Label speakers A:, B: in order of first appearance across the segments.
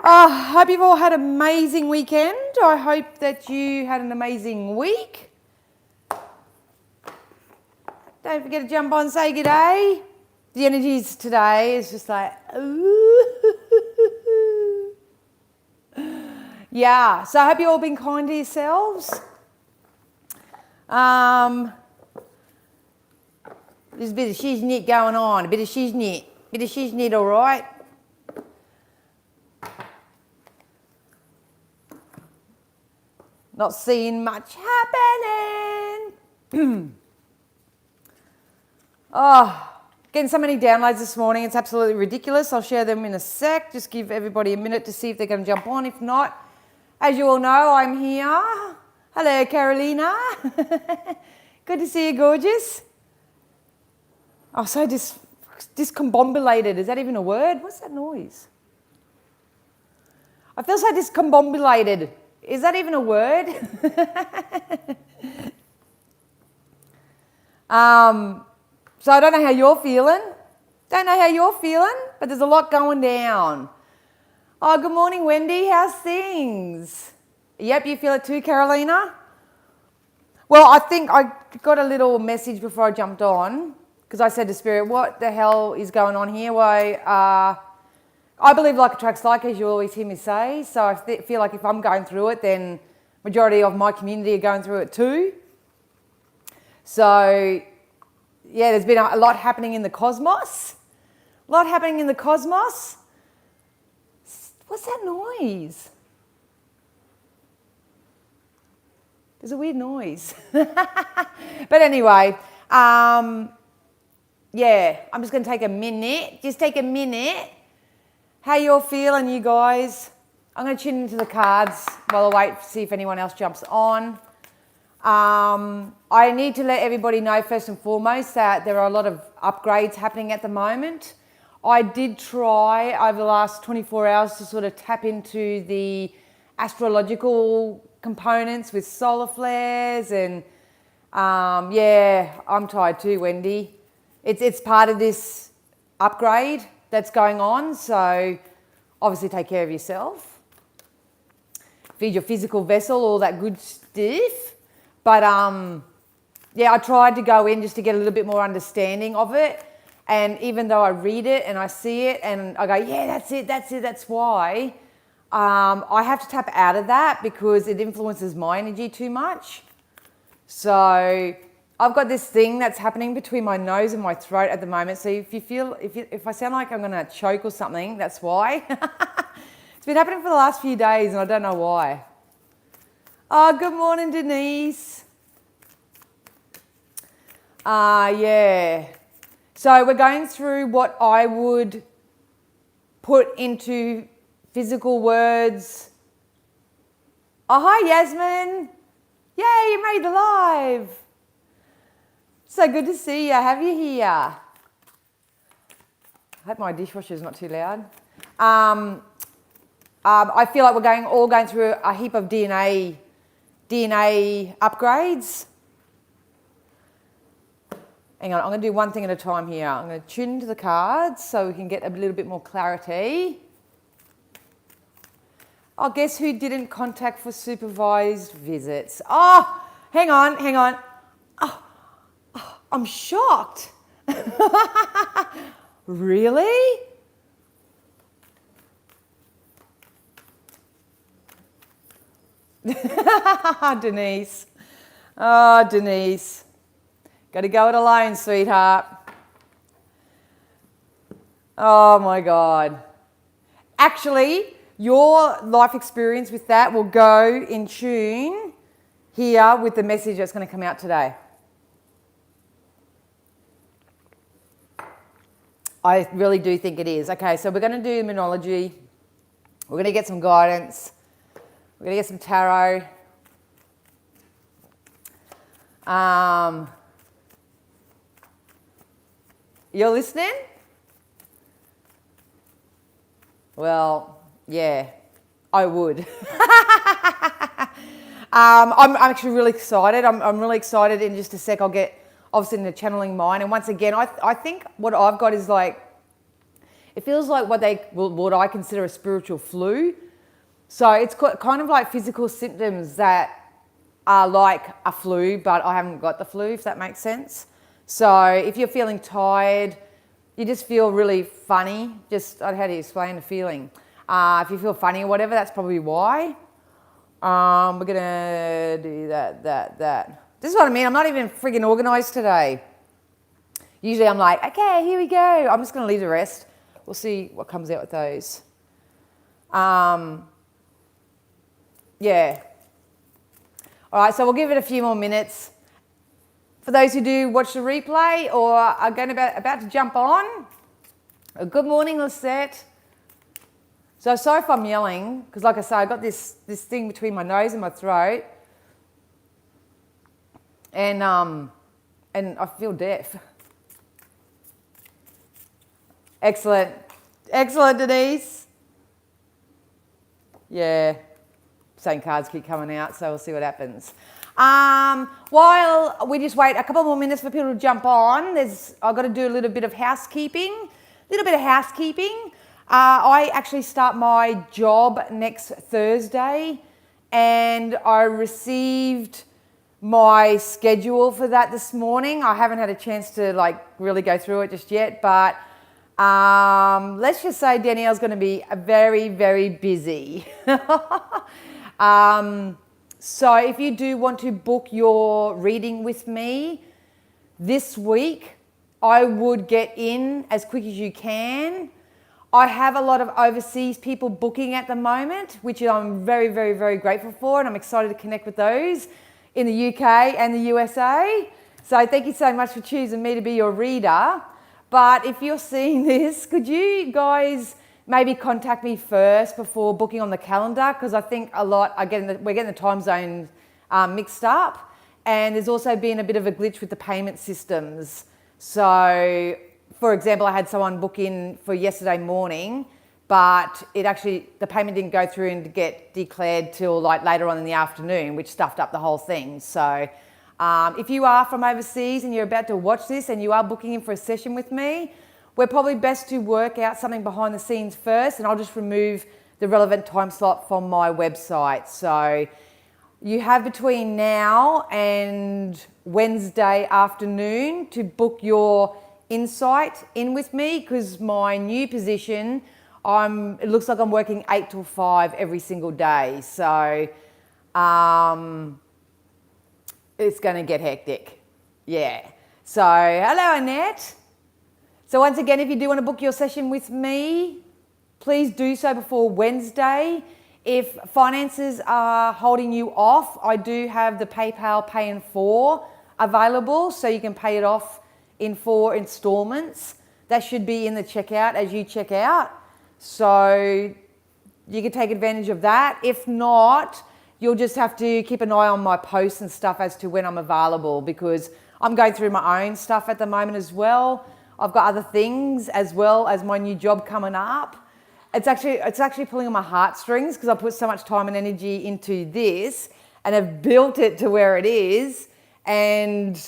A: Hope you've all had an amazing weekend. I hope that you had an amazing week. Don't forget to jump on and say good day. The energies today is just like, ooh. Yeah, so I hope you've all been kind to yourselves. There's a bit of shiznit going on, a bit of shiznit, all right. Not seeing much happening. Getting so many downloads this morning. It's absolutely ridiculous. I'll share them in a sec. Just give everybody a minute to see if they're going to jump on. If not, as you all know, I'm here. Hello, Carolina. Good to see you, gorgeous. Oh, so discombobulated. Is that even a word? What's that noise? I feel so discombobulated. Is that even a word? So I don't know how you're feeling. But there's a lot going down. Oh, good morning, Wendy. How's things? Yep, you feel it too, Carolina? Well, I think I got a little message before I jumped on because I said to Spirit, what the hell is going on here? Why? I believe like attracts like, as you always hear me say. So I feel like if I'm going through it, then majority of my community are going through it too. So, yeah, there's been a lot happening in the cosmos. What's that noise? There's a weird noise. But anyway, yeah, I'm just going to take a minute. Just take a minute. How you're feeling, you guys? I'm going to tune into the cards while I wait to see if anyone else jumps on. I need to let everybody know first and foremost that there are a lot of upgrades happening at the moment. I did try over the last 24 hours to sort of tap into the astrological components with solar flares and yeah, I'm tired too, Wendy. It's part of this upgrade that's going on, so obviously take care of yourself. Feed your physical vessel, all that good stuff. But yeah, I tried to go in just to get a little bit more understanding of it. And even though I read it and I see it and I go, yeah, that's why, I have to tap out of that because it influences my energy too much. So I've got this thing that's happening between my nose and my throat at the moment. So if I sound like I'm going to choke or something, that's why. It's been happening for the last few days and I don't know why. Oh, good morning, Denise. Yeah. So we're going through what I would put into physical words. Oh, hi, Yasmin. Yay, you made the live. So good to see you. Have you here? I hope my dishwasher is not too loud. I feel like we're all going through a heap of DNA upgrades. Hang on, I'm going to do one thing at a time here. I'm going to tune into the cards so we can get a little bit more clarity. Oh, guess who didn't contact for supervised visits? Oh, hang on. Oh, I'm shocked. Really? Denise. Oh, Denise. Got to go it alone, sweetheart. Oh, my God. Actually, your life experience with that will go in tune here with the message that's going to come out today. I really do think it is. Okay, so we're going to do Monology. We're going to get some guidance. We're going to get some tarot. You're listening? Well, yeah, I would. I'm actually really excited. I'm really excited. In just a sec, I'll get obviously into channeling mine. And once again, I think what I've got is like, It feels like what I consider a spiritual flu. So it's kind of like physical symptoms that are like a flu, but I haven't got the flu, if that makes sense. So if you're feeling tired, you just feel really funny. How do you explain the feeling? If you feel funny or whatever, that's probably why. We're gonna do that. This is what I mean. I'm not even friggin' organized today. Usually I'm like, okay, here we go. I'm just gonna leave the rest. We'll see what comes out with those. Yeah. All right, so we'll give it a few more minutes. For those who do watch the replay or are about to jump on, good morning, Lisette. So sorry if I'm yelling, because like I say, I got this thing between my nose and my throat, and I feel deaf. Excellent, Denise. Yeah, same cards keep coming out, so we'll see what happens. While we just wait a couple more minutes for people to jump on, I've got to do a little bit of housekeeping. I actually start my job next Thursday, and I received my schedule for that this morning. I haven't had a chance to really go through it just yet, but let's just say Danielle's going to be very, very busy. So if you do want to book your reading with me this week, I would get in as quick as you can. I have a lot of overseas people booking at the moment, which I'm very, very, very grateful for, and I'm excited to connect with those in the UK and the USA. So thank you so much for choosing me to be your reader. But if you're seeing this, could you guys maybe contact me first before booking on the calendar? Because I think we're getting the time zone mixed up, and there's also been a bit of a glitch with the payment systems. So, for example, I had someone book in for yesterday morning, but the payment didn't go through and get declared till later on in the afternoon, which stuffed up the whole thing. So if you are from overseas and you're about to watch this and you are booking in for a session with me, we're probably best to work out something behind the scenes first, and I'll just remove the relevant time slot from my website. So you have between now and Wednesday afternoon to book your insight in with me, because my new position, it looks like I'm working 8 till 5 every single day. So it's going to get hectic. Yeah. So hello, Annette. So once again, if you do want to book your session with me, please do so before Wednesday. If finances are holding you off, I do have the PayPal Pay in 4 available, so you can pay it off in 4 installments. That should be in the checkout as you check out. So you can take advantage of that. If not, you'll just have to keep an eye on my posts and stuff as to when I'm available, because I'm going through my own stuff at the moment as well. I've got other things as well as my new job coming up. It's actually pulling on my heartstrings, because I put so much time and energy into this and have built it to where it is. And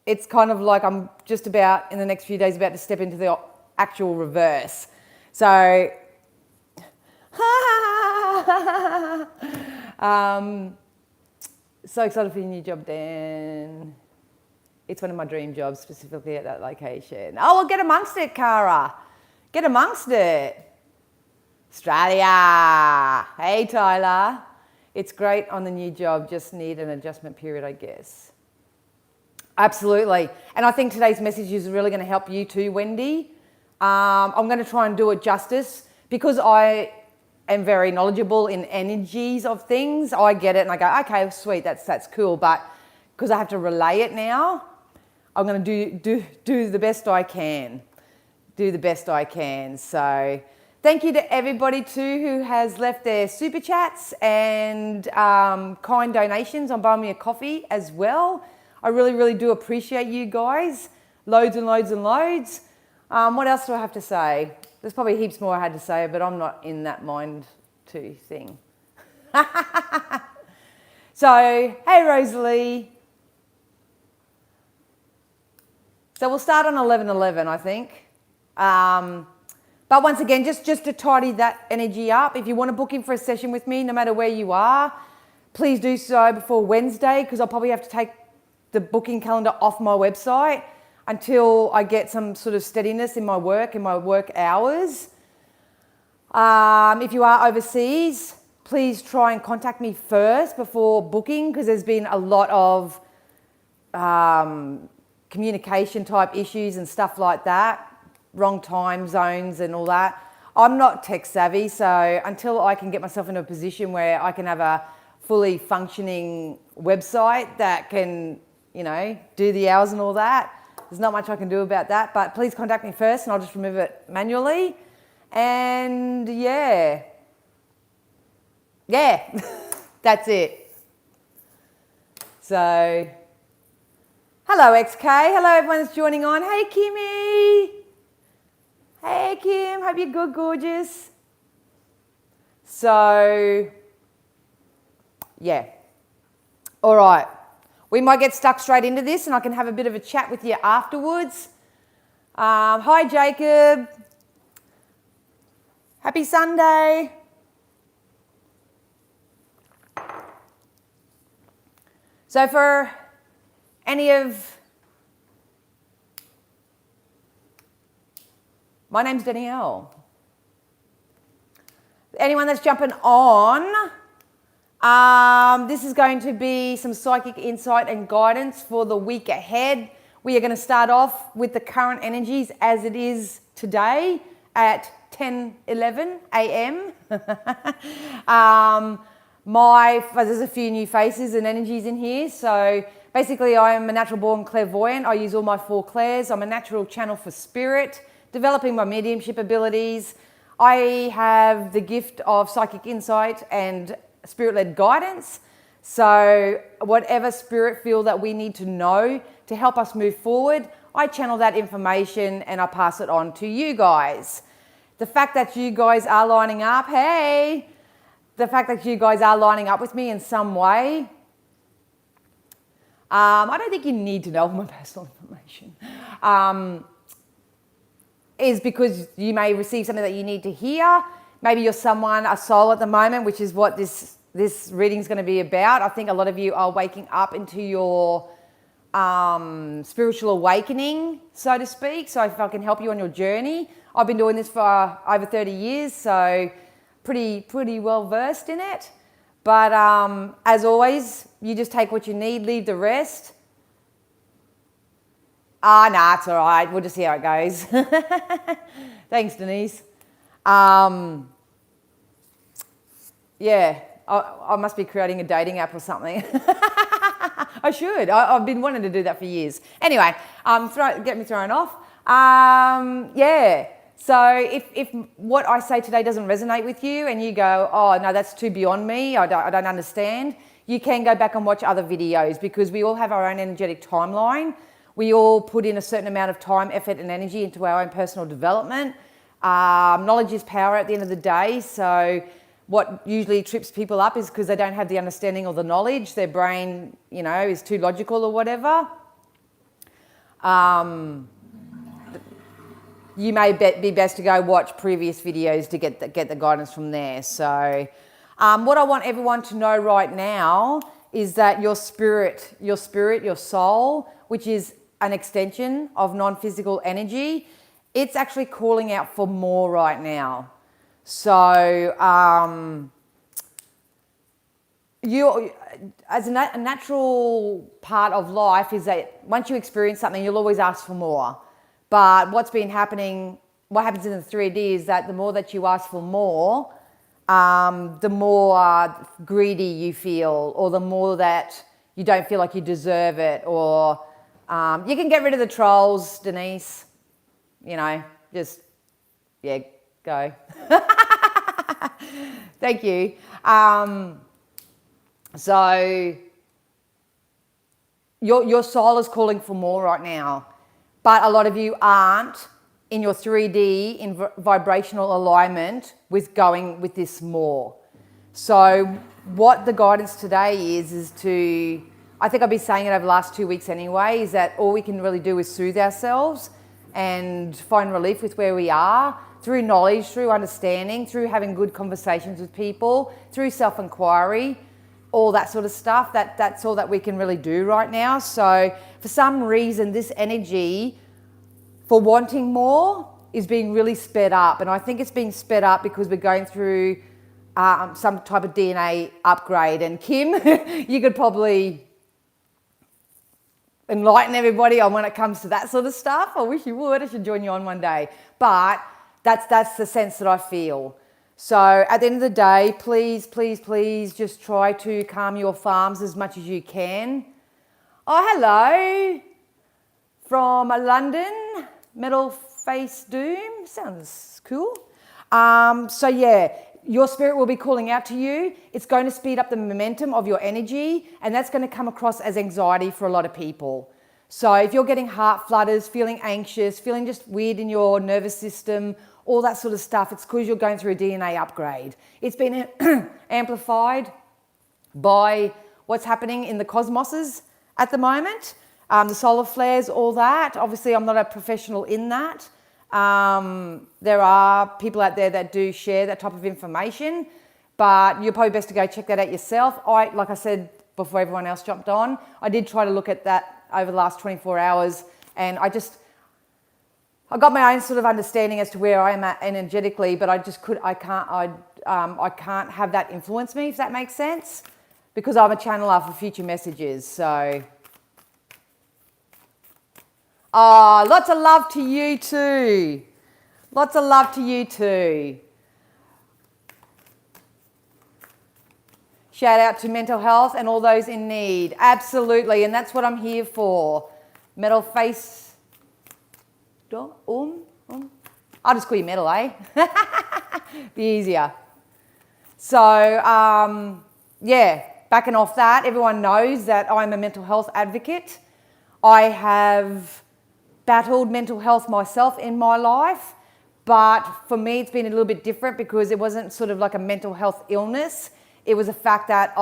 A: it's kind of like I'm just about, in the next few days, about to step into the actual reverse. So, so excited for your new job, Dan. It's one of my dream jobs, specifically at that location. Oh, well, get amongst it, Cara. Get amongst it. Australia. Hey, Tyler. It's great on the new job, just need an adjustment period, I guess. Absolutely. And I think today's message is really going to help you too, Wendy. I'm going to try and do it justice, because I am very knowledgeable in energies of things. I get it and I go, okay, sweet, that's cool. But because I have to relay it now, I'm going to do the best I can. Do the best I can. So thank you to everybody too who has left their super chats and kind donations on Buy Me a Coffee as well. I really, really do appreciate you guys. Loads and loads and loads. What else do I have to say? There's probably heaps more I had to say, but I'm not in that mind to thing. So, hey Rosalie. So we'll start on 11:11, I think. But once again, just to tidy that energy up, if you want to book in for a session with me, no matter where you are, please do so before Wednesday, because I'll probably have to take the booking calendar off my website until I get some sort of steadiness in my work hours. If you are overseas, please try and contact me first before booking, because there's been a lot of communication type issues and stuff like that, wrong time zones and all that. I'm not tech savvy, so until I can get myself in a position where I can have a fully functioning website that can, you know, do the hours and all that, there's not much I can do about that. But please contact me first and I'll just remove it manually. And yeah, that's it. So, hello XK, hello everyone that's joining on. Hey Kimmy. Hey Kim, hope you're good, gorgeous. So, yeah. All right. We might get stuck straight into this and I can have a bit of a chat with you afterwards. Hi Jacob. Happy Sunday. So for any of... My name's Danielle. Anyone that's jumping on, this is going to be some psychic insight and guidance for the week ahead. We are going to start off with the current energies as it is today at 10:11 a.m. There's a few new faces and energies in here. So basically I am a natural born clairvoyant. I use all my 4 clairs. I'm a natural channel for spirit, developing my mediumship abilities. I have the gift of psychic insight and spirit-led guidance. So whatever spirit feel that we need to know to help us move forward, I channel that information and I pass it on to you guys. The fact that you guys are lining up, the fact that you guys are lining up with me in some way, I don't think you need to know all my personal information. Is because you may receive something that you need to hear. Maybe you're a soul at the moment, which is what this reading is going to be about. I think a lot of you are waking up into your spiritual awakening, so to speak. So if I can help you on your journey, I've been doing this for over 30 years, so pretty well versed in it. But as always, you just take what you need, leave the rest. Nah, it's all right. We'll just see how it goes. Thanks, Denise. Yeah, I must be creating a dating app or something. I should. I've been wanting to do that for years. Anyway, get me thrown off. Yeah. So if what I say today doesn't resonate with you and you go, oh, no, that's too beyond me, I don't understand, you can go back and watch other videos, because we all have our own energetic timeline. We all put in a certain amount of time, effort and energy into our own personal development. Knowledge is power at the end of the day. So what usually trips people up is because they don't have the understanding or the knowledge. Their brain, you know, is too logical or whatever. You may be best to go watch previous videos to get the guidance from there. So what I want everyone to know right now is that your spirit, your soul, which is an extension of non-physical energy, it's actually calling out for more right now. So you, as a natural part of life, is that once you experience something, you'll always ask for more. But what happens in the 3D is that the more that you ask for more, the more greedy you feel, or the more that you don't feel like you deserve it, or you can get rid of the trolls, Denise. You know, just, yeah, go. Thank you. So your soul is calling for more right now, but a lot of you aren't in your 3D in vibrational alignment with going with this more. So what the guidance today is to, I think I've been saying it over the last 2 weeks anyway, is that all we can really do is soothe ourselves and find relief with where we are through knowledge, through understanding, through having good conversations with people, through self-inquiry, all that sort of stuff. That's all that we can really do right now. So for some reason, this energy for wanting more is being really sped up. And I think it's being sped up because we're going through some type of DNA upgrade. And Kim, you could probably enlighten everybody on when it comes to that sort of stuff. I wish you would. I should join you on one day. But that's the sense that I feel. So at the end of the day, please, please, please just try to calm your farms as much as you can. Oh, hello from London, Metal Face Doom. Sounds cool. So yeah, your spirit will be calling out to you. It's going to speed up the momentum of your energy, and that's going to come across as anxiety for a lot of people. So if you're getting heart flutters, feeling anxious, feeling just weird in your nervous system, all that sort of stuff, it's because you're going through a DNA upgrade. It's been amplified by what's happening in the cosmoses at the moment, the solar flares, all that. Obviously, I'm not a professional in that. There are people out there that do share that type of information, but you're probably best to go check that out yourself. Like I said before everyone else jumped on, I did try to look at that over the last 24 hours, and I got my own sort of understanding as to where I am at energetically, but I can't have that influence me, if that makes sense, because I'm a channeler for future messages. So, lots of love to you too. Lots of love to you too. Shout out to mental health and all those in need. Absolutely, and that's what I'm here for. Metal Face. I'll just call you Metal, eh? Be easier. So, yeah, backing off that, everyone knows that I'm a mental health advocate. I have battled mental health myself in my life, but for me it's been a little bit different because it wasn't sort of like a mental health illness. It was a fact that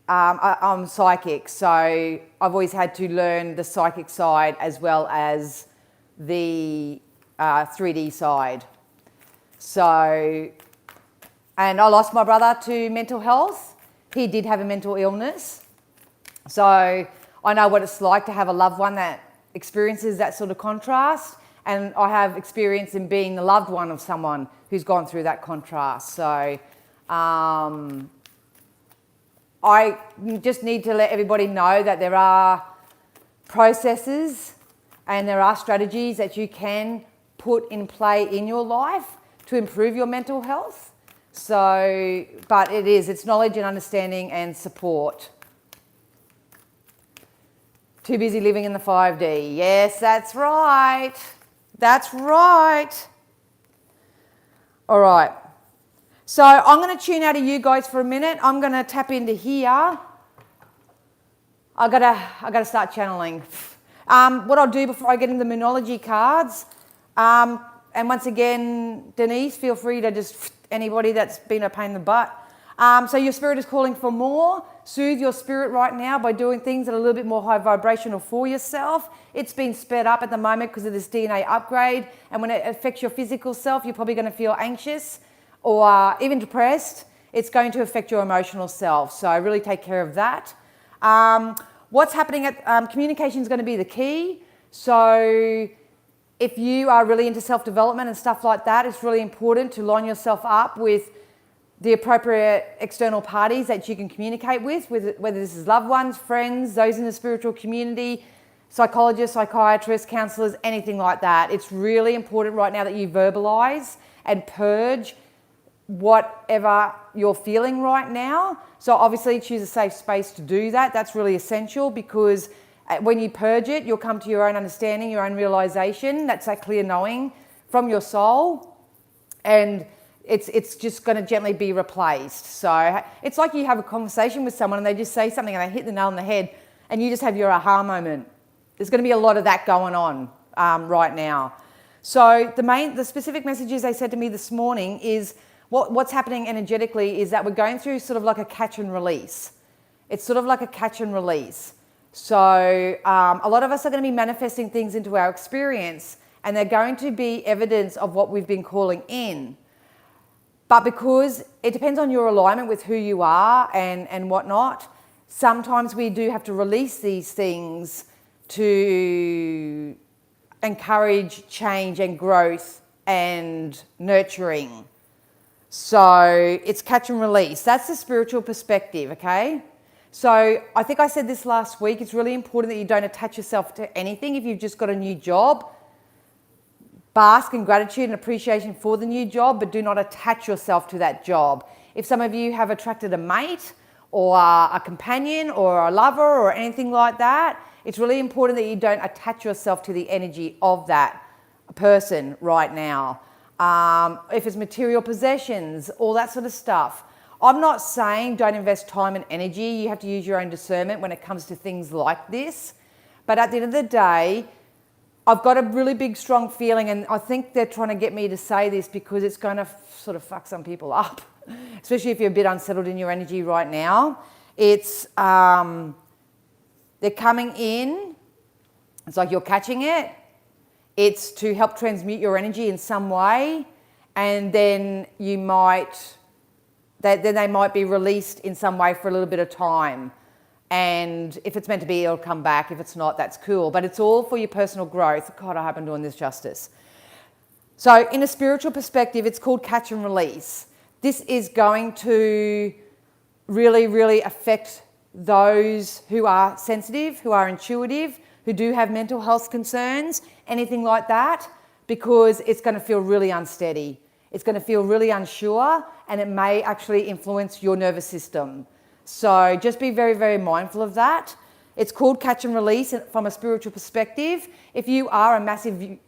A: I'm psychic, so I've always had to learn the psychic side as well as the 3D side. So, and I lost my brother to mental health. He did have a mental illness. So I know what it's like to have a loved one that experiences that sort of contrast, and I have experience in being the loved one of someone who's gone through that contrast. So I just need to let everybody know that there are processes and there are strategies that you can put in play in your life to improve your mental health. So, but it's knowledge and understanding and support. Too busy living in the 5D. Yes, that's right. That's right. All right. So I'm going to tune out of you guys for a minute. I'm going to tap into here. I gotta start channeling. What I'll do before I get into the Moonology cards, and once again, Denise, feel free to just anybody that's been a pain in the butt. So your spirit is calling for more. Soothe your spirit right now by doing things that are a little bit more high vibrational for yourself. It's been sped up at the moment because of this DNA upgrade, and when it affects your physical self, you're probably going to feel anxious or even depressed. It's going to affect your emotional self. So really take care of that. What's happening at communication is going to be the key. So if you are really into self-development and stuff like that, it's really important to line yourself up with the appropriate external parties that you can communicate with, whether this is loved ones, friends, those in the spiritual community, psychologists, psychiatrists, counsellors, anything like that. It's really important right now that you verbalize and purge whatever you're feeling right now. So obviously choose a safe space to do that. That's really essential, because when you purge it, you'll come to your own understanding, your own realization. That's that clear knowing from your soul, and it's just going to gently be replaced. So it's like you have a conversation with someone and they just say something and they hit the nail on the head and you just have your aha moment. There's going to be a lot of that going on right now. So the specific messages they said to me this morning is what's happening energetically is that we're going through sort of like a catch and release. It's sort of like a catch and release. So a lot of us are going to be manifesting things into our experience, and they're going to be evidence of what we've been calling in. But because it depends on your alignment with who you are and whatnot, sometimes we do have to release these things to encourage change and growth and nurturing. So it's catch and release. That's the spiritual perspective, okay? So I think I said this last week. It's really important that you don't attach yourself to anything. If you've just got a new job, bask in gratitude and appreciation for the new job, but do not attach yourself to that job. If some of you have attracted a mate or a companion or a lover or anything like that, it's really important that you don't attach yourself to the energy of that person right now. If it's material possessions, all that sort of stuff. I'm not saying don't invest time and energy. You have to use your own discernment when it comes to things like this. But at the end of the day, I've got a really big, strong feeling, and I think they're trying to get me to say this because it's going to sort of fuck some people up, especially if you're a bit unsettled in your energy right now. It's, they're coming in. It's like you're catching it. It's to help transmute your energy in some way, and then you might, then they might be released in some way for a little bit of time. And if it's meant to be, it'll come back. If it's not, that's cool. But it's all for your personal growth. God, I hope I'm doing this justice. So in a spiritual perspective, it's called catch and release. This is going to really, really affect those who are sensitive, who are intuitive, who do have mental health concerns, anything like that, because it's going to feel really unsteady. It's going to feel really unsure, and it may actually influence your nervous system. So just be very, very mindful of that. It's called catch and release from a spiritual perspective. If you are a massive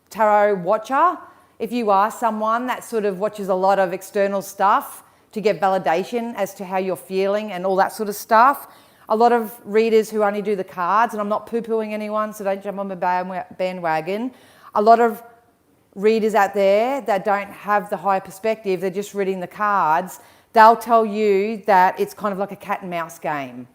A: tarot watcher, if you are someone that sort of watches a lot of external stuff to get validation as to how you're feeling and all that sort of stuff, a lot of readers who only do the cards, and I'm not poo-pooing anyone, so don't jump on the bandwagon. A lot of readers out there that don't have the higher perspective, they're just reading the cards, they'll tell you that it's kind of like a cat and mouse game.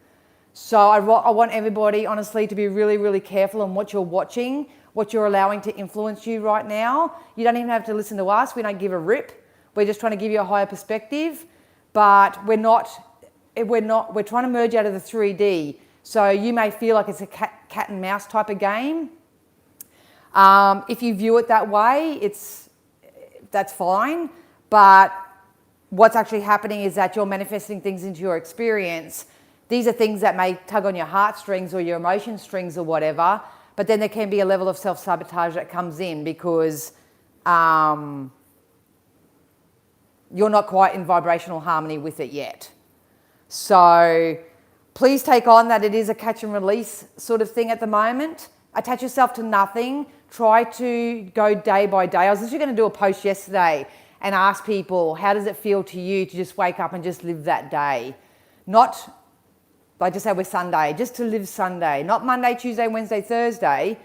A: So I want everybody, honestly, to be really, really careful on what you're watching, what you're allowing to influence you right now. You don't even have to listen to us. We don't give a rip. We're just trying to give you a higher perspective, but we're trying to merge out of the 3D. So you may feel like it's a cat and mouse type of game. If you view it that way, that's fine. But what's actually happening is that you're manifesting things into your experience. These are things that may tug on your heartstrings or your emotion strings or whatever, but then there can be a level of self-sabotage that comes in because you're not quite in vibrational harmony with it yet. So please take on that it is a catch and release sort of thing at the moment. Attach yourself to nothing. Try to go day by day. I was literally going to do a post yesterday and ask people, how does it feel to you to just wake up and just live that day? Not, like just say we're Sunday, just to live Sunday. Not Monday, Tuesday, Wednesday, Thursday,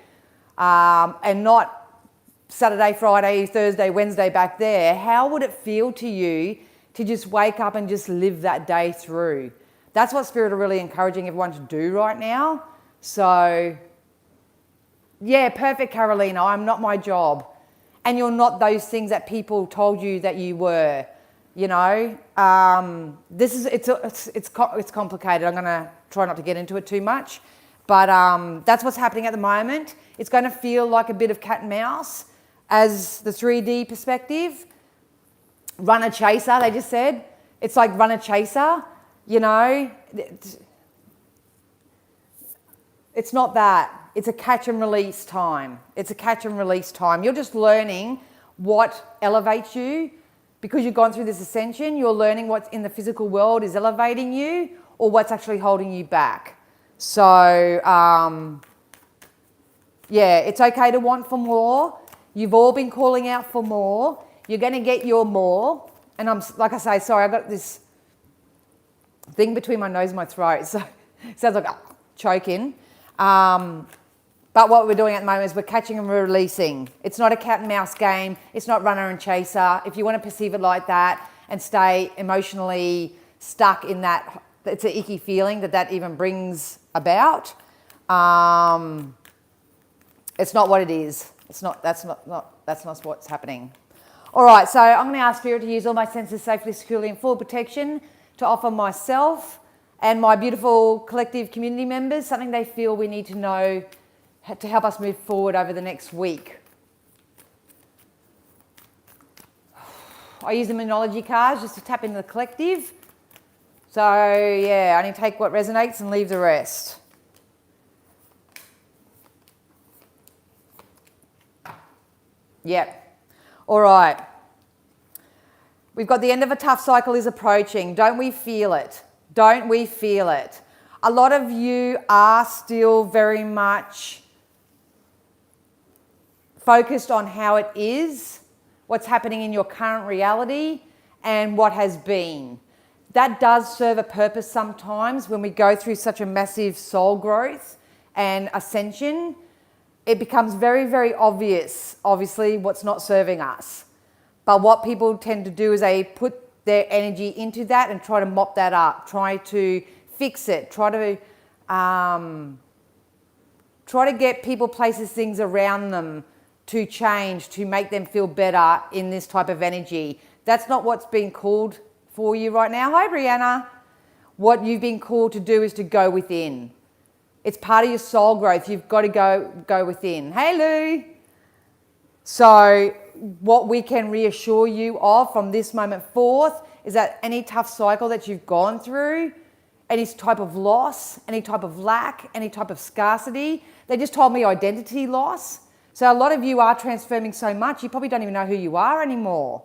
A: and not Saturday, Friday, Thursday, Wednesday back there. How would it feel to you to just wake up and just live that day through? That's what Spirit are really encouraging everyone to do right now. So, yeah, perfect, Carolina. I'm not my job. And you're not those things that people told you that you were, you know. It's complicated. I'm going to try not to get into it too much. But that's what's happening at the moment. It's going to feel like a bit of cat and mouse as the 3D perspective. Runner chaser, they just said. It's like runner chaser, you know. It's not that. It's a catch and release time. It's a catch and release time. You're just learning what elevates you. Because you've gone through this ascension, you're learning what's in the physical world is elevating you or what's actually holding you back. So, yeah, it's okay to want for more. You've all been calling out for more. You're going to get your more. And I'm, like I say, sorry, I've got this thing between my nose and my throat. So it sounds like choking. But what we're doing at the moment is we're catching and releasing. It's not a cat and mouse game. It's not runner and chaser. If you want to perceive it like that and stay emotionally stuck in that, it's an icky feeling that even brings about. It's not what it is. That's not what's happening. All right, so I'm going to ask Spirit to use all my senses safely, securely, and full protection to offer myself and my beautiful collective community members something they feel we need to know to help us move forward over the next week. I use the Monology cards just to tap into the collective. So yeah, I only take what resonates and leave the rest. Yep. All right. We've got the end of a tough cycle is approaching. Don't we feel it? Don't we feel it? A lot of you are still very much focused on how it is, what's happening in your current reality, and what has been. That does serve a purpose sometimes when we go through such a massive soul growth and ascension. It becomes very, very obvious, obviously, what's not serving us. But what people tend to do is they put their energy into that and try to mop that up, try to fix it, try to get people, places, things around them to change, to make them feel better in this type of energy. That's not what's being called for you right now. Hi, Brianna. What you've been called to do is to go within. It's part of your soul growth. You've got to go within. Hey, Lou. So what we can reassure you of from this moment forth is that any tough cycle that you've gone through, any type of loss, any type of lack, any type of scarcity, they just told me identity loss. So a lot of you are transforming so much, you probably don't even know who you are anymore.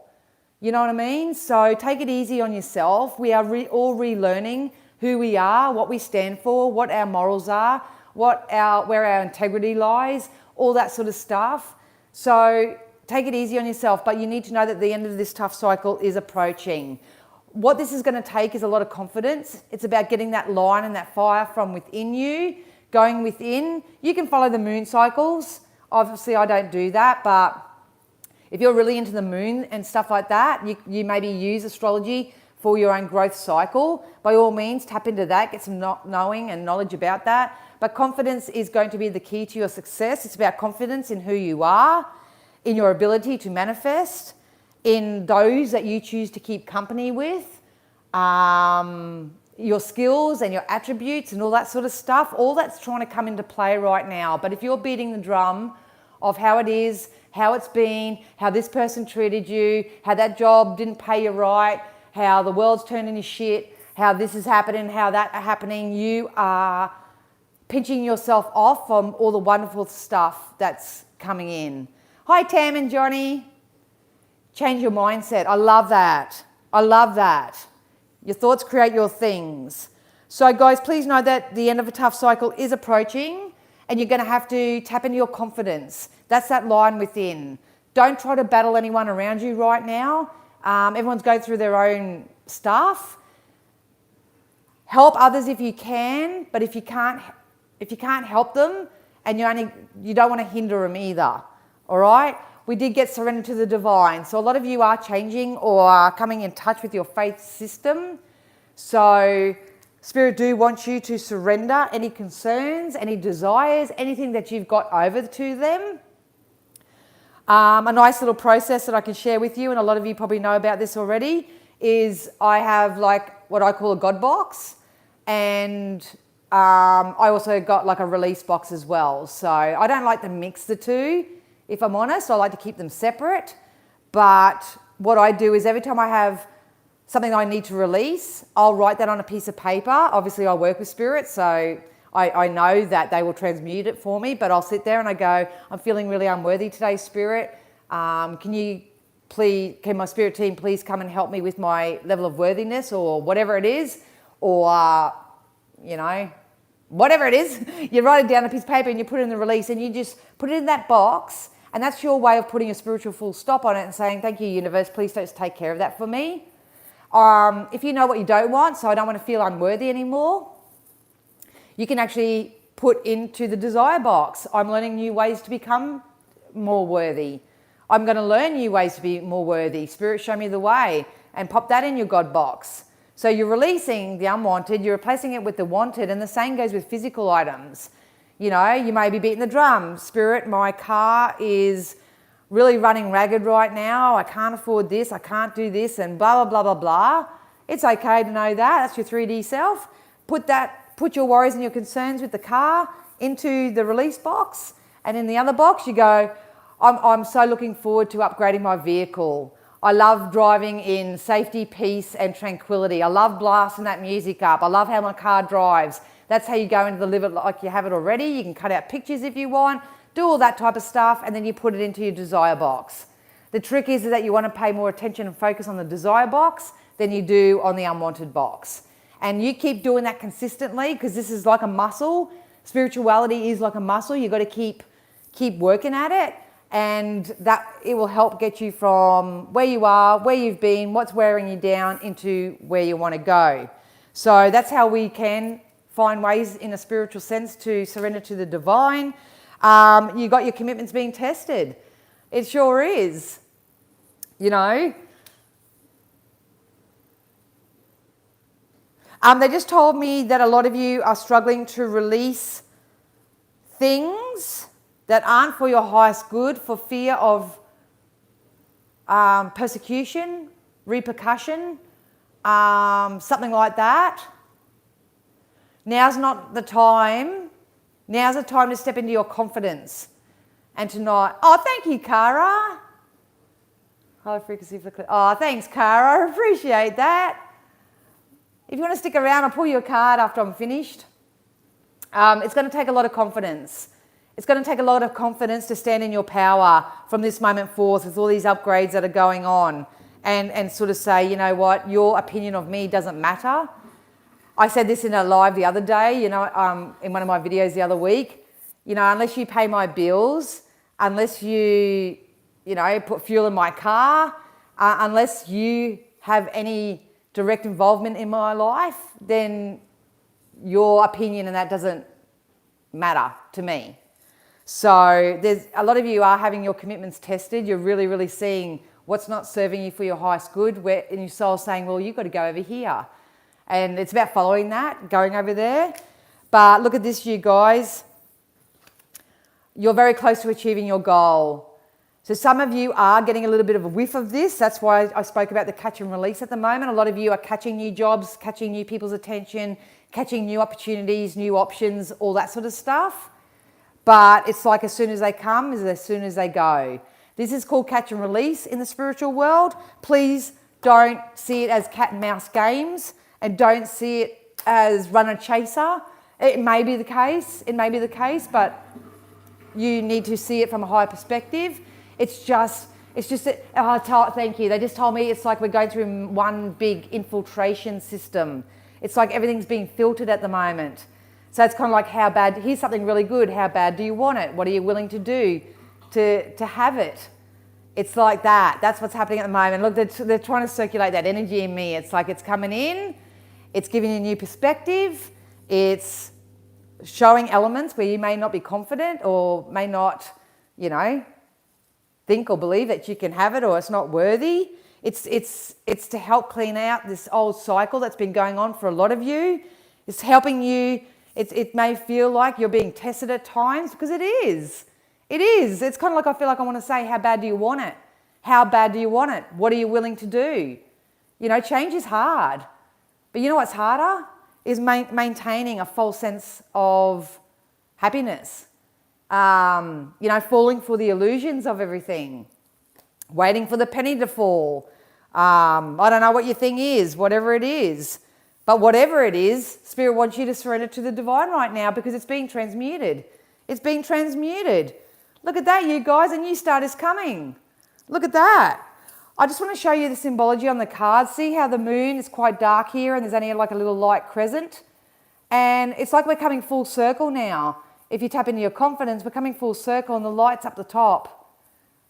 A: You know what I mean? So take it easy on yourself. We are all relearning who we are, what we stand for, what our morals are, where our integrity lies, all that sort of stuff. So take it easy on yourself, but you need to know that the end of this tough cycle is approaching. What this is going to take is a lot of confidence. It's about getting that line and that fire from within you, going within. You can follow the moon cycles. Obviously, I don't do that, but if you're really into the moon and stuff like that, you maybe use astrology for your own growth cycle. By all means, tap into that, get some knowing and knowledge about that. But confidence is going to be the key to your success. It's about confidence in who you are, in your ability to manifest, in those that you choose to keep company with, your skills and your attributes and all that sort of stuff. All that's trying to come into play right now. But if you're beating the drum of how it is, how it's been, how this person treated you, how that job didn't pay you right, how the world's turned into shit, how this is happening, how that's happening, you are pinching yourself off from all the wonderful stuff that's coming in. Hi, Tam and Johnny. Change your mindset. I love that. I love that. Your thoughts create your things. So guys, please know that the end of a tough cycle is approaching and you're going to have to tap into your confidence. That's that line within. Don't try to battle anyone around you right now. Everyone's going through their own stuff. Help others if you can, but if you can't help them, and you don't want to hinder them either. All right? We did get surrendered to the divine. So a lot of you are changing or are coming in touch with your faith system. So Spirit do want you to surrender any concerns, any desires, anything that you've got over to them. A nice little process that I can share with you, and a lot of you probably know about this already, is I have like what I call a God box, and I also got like a release box as well. So I don't like to mix the two, if I'm honest. I like to keep them separate. But what I do is every time I have something I need to release, I'll write that on a piece of paper. Obviously, I work with Spirit, so I know that they will transmute it for me, but I'll sit there and I go, I'm feeling really unworthy today, Spirit. Can my Spirit team please come and help me with my level of worthiness or whatever it is? Or, whatever it is, you write it down on a piece of paper and you put it in the release and you just put it in that box, and that's your way of putting a spiritual full stop on it and saying, thank you, universe, please don't take care of that for me. If you know what you don't want, so I don't want to feel unworthy anymore, you can actually put into the desire box, I'm learning new ways to become more worthy. I'm going to learn new ways to be more worthy. Spirit, show me the way. And pop that in your God box. So you're releasing the unwanted, you're replacing it with the wanted, and the same goes with physical items. You know, you may be beating the drum. Spirit, my car is really running ragged right now. I can't afford this. I can't do this, and blah, blah, blah, blah, blah. It's okay to know that. That's your 3D self. Put your worries and your concerns with the car into the release box. And in the other box, you go, I'm so looking forward to upgrading my vehicle. I love driving in safety, peace, and tranquility. I love blasting that music up. I love how my car drives. That's how you go into the live it like you have it already. You can cut out pictures if you want, do all that type of stuff, and then you put it into your desire box. The trick is that you want to pay more attention and focus on the desire box than you do on the unwanted box. And you keep doing that consistently, because this is like a muscle. Spirituality is like a muscle. You've got to keep working at it, and that it will help get you from where you are, where you've been, what's wearing you down, into where you want to go. So that's how we can find ways in a spiritual sense to surrender to the divine. You got your commitments being tested. It sure is. You know. They just told me that a lot of you are struggling to release things that aren't for your highest good for fear of persecution, repercussion, something like that. Now's not the time. Now's the time to step into your confidence and to not, oh, thank you, Cara. High frequency for, oh, thanks, Cara. I appreciate that. If you want to stick around, I'll pull you a card after I'm finished. It's going to take a lot of confidence. It's going to take a lot of confidence to stand in your power from this moment forth with all these upgrades that are going on, and sort of say, you know what, your opinion of me doesn't matter. I said this in a live the other day, you know, in one of my videos the other week, you know, unless you pay my bills, unless you know, put fuel in my car, unless you have any direct involvement in my life, then your opinion and that doesn't matter to me. So there's a lot of you are having your commitments tested. You're really, really seeing what's not serving you for your highest good, where in your soul saying, well, you've got to go over here. And it's about following that, going over there. But look at this, you guys. You're very close to achieving your goal. So some of you are getting a little bit of a whiff of this. That's why I spoke about the catch and release at the moment. A lot of you are catching new jobs, catching new people's attention, catching new opportunities, new options, all that sort of stuff. But it's like as soon as they come is as soon as they go. This is called catch and release in the spiritual world. Please don't see it as cat and mouse games, and don't see it as runner chaser. It may be the case, but you need to see it from a higher perspective. It's just that, thank you. They just told me it's like we're going through one big infiltration system. It's like everything's being filtered at the moment. So it's kind of like, how bad, here's something really good. How bad do you want it? What are you willing to do to have it? It's like that. That's what's happening at the moment. Look, they're trying to circulate that energy in me. It's like it's coming in. It's giving you a new perspective. It's showing elements where you may not be confident or may not, you know, think or believe that you can have it, or it's not worthy. It's to help clean out this old cycle that's been going on for a lot of you. It's helping you. It may feel like you're being tested at times, because it is. It is. It's kind of like I feel like I want to say, how bad do you want it? How bad do you want it? What are you willing to do? You know, change is hard. But you know what's harder? Is maintaining a false sense of happiness. You know, falling for the illusions of everything. Waiting for the penny to fall. I don't know what your thing is, whatever it is. But whatever it is, Spirit wants you to surrender to the divine right now, because it's being transmuted. It's being transmuted. Look at that, you guys. A new start is coming. Look at that. I just want to show you the symbology on the cards. See how the moon is quite dark here and there's only like a little light crescent? And it's like we're coming full circle now. If you tap into your confidence, we're coming full circle, and the light's up the top.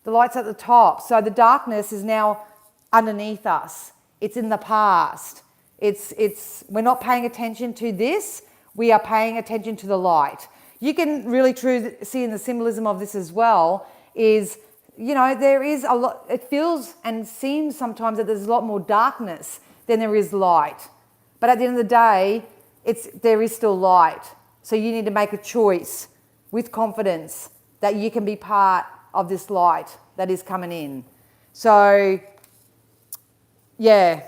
A: The light's at the top. So the darkness is now underneath us. It's in the past. We're not paying attention to this. We are paying attention to the light. You can really see in the symbolism of this as well is, you know, there is a lot, it feels and seems sometimes that there's a lot more darkness than there is light. But at the end of the day, there is still light. So you need to make a choice with confidence that you can be part of this light that is coming in. So, yeah,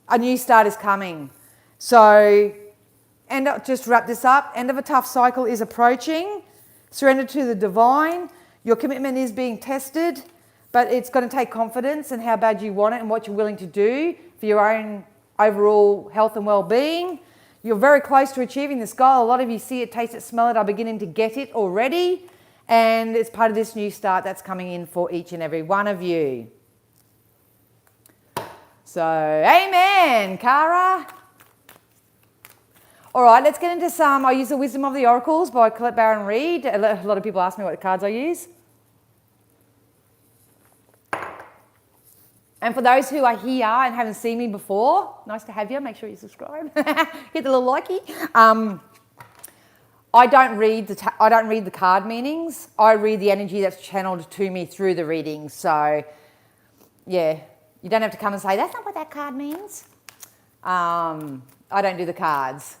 A: a new start is coming. So, and just to wrap this up, end of a tough cycle is approaching. Surrender to the divine. Your commitment is being tested, but it's going to take confidence and how bad you want it and what you're willing to do for your own overall health and well-being. You're very close to achieving this goal. A lot of you see it, taste it, smell it, are beginning to get it already. And it's part of this new start that's coming in for each and every one of you. So, amen, Cara. All right, let's get into some. I use the Wisdom of the Oracles by Colette Baron Reid. A lot of people ask me what cards I use. And for those who are here and haven't seen me before, nice to have you. Make sure you subscribe. Hit the little likey. I don't read the card meanings. I read the energy that's channeled to me through the readings. So, yeah, you don't have to come and say, that's not what that card means. I don't do the cards.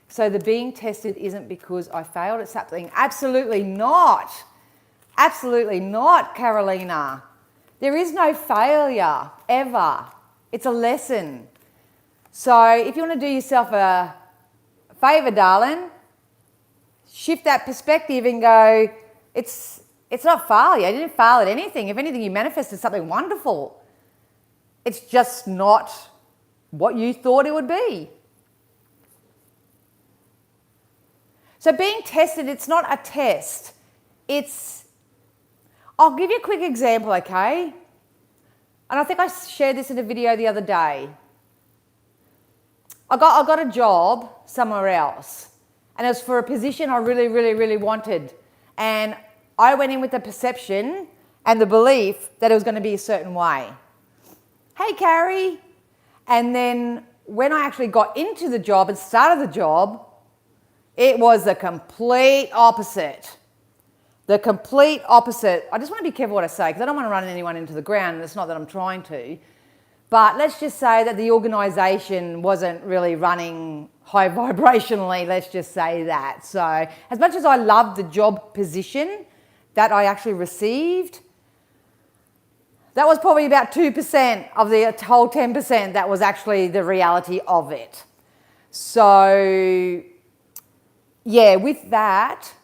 A: So the being tested isn't because I failed at something. Absolutely not. Absolutely not, Carolina. There is no failure, ever. It's a lesson. So if you want to do yourself a favour, darling, shift that perspective and go, it's not failure. You didn't fail at anything. If anything, you manifested something wonderful. It's just not what you thought it would be. So being tested, it's not a test. I'll give you a quick example, okay? And I think I shared this in a video the other day. I got a job somewhere else, and it was for a position I really, really, really wanted. And I went in with the perception and the belief that it was going to be a certain way. Hey, Carrie. And then when I actually got into the job and started the job, it was the complete opposite. The complete opposite. I just want to be careful what I say because I don't want to run anyone into the ground. It's not that I'm trying to. But let's just say that the organisation wasn't really running high vibrationally. Let's just say that. So as much as I loved the job position that I actually received, that was probably about 2% of the whole 10% that was actually the reality of it. So, yeah, with that,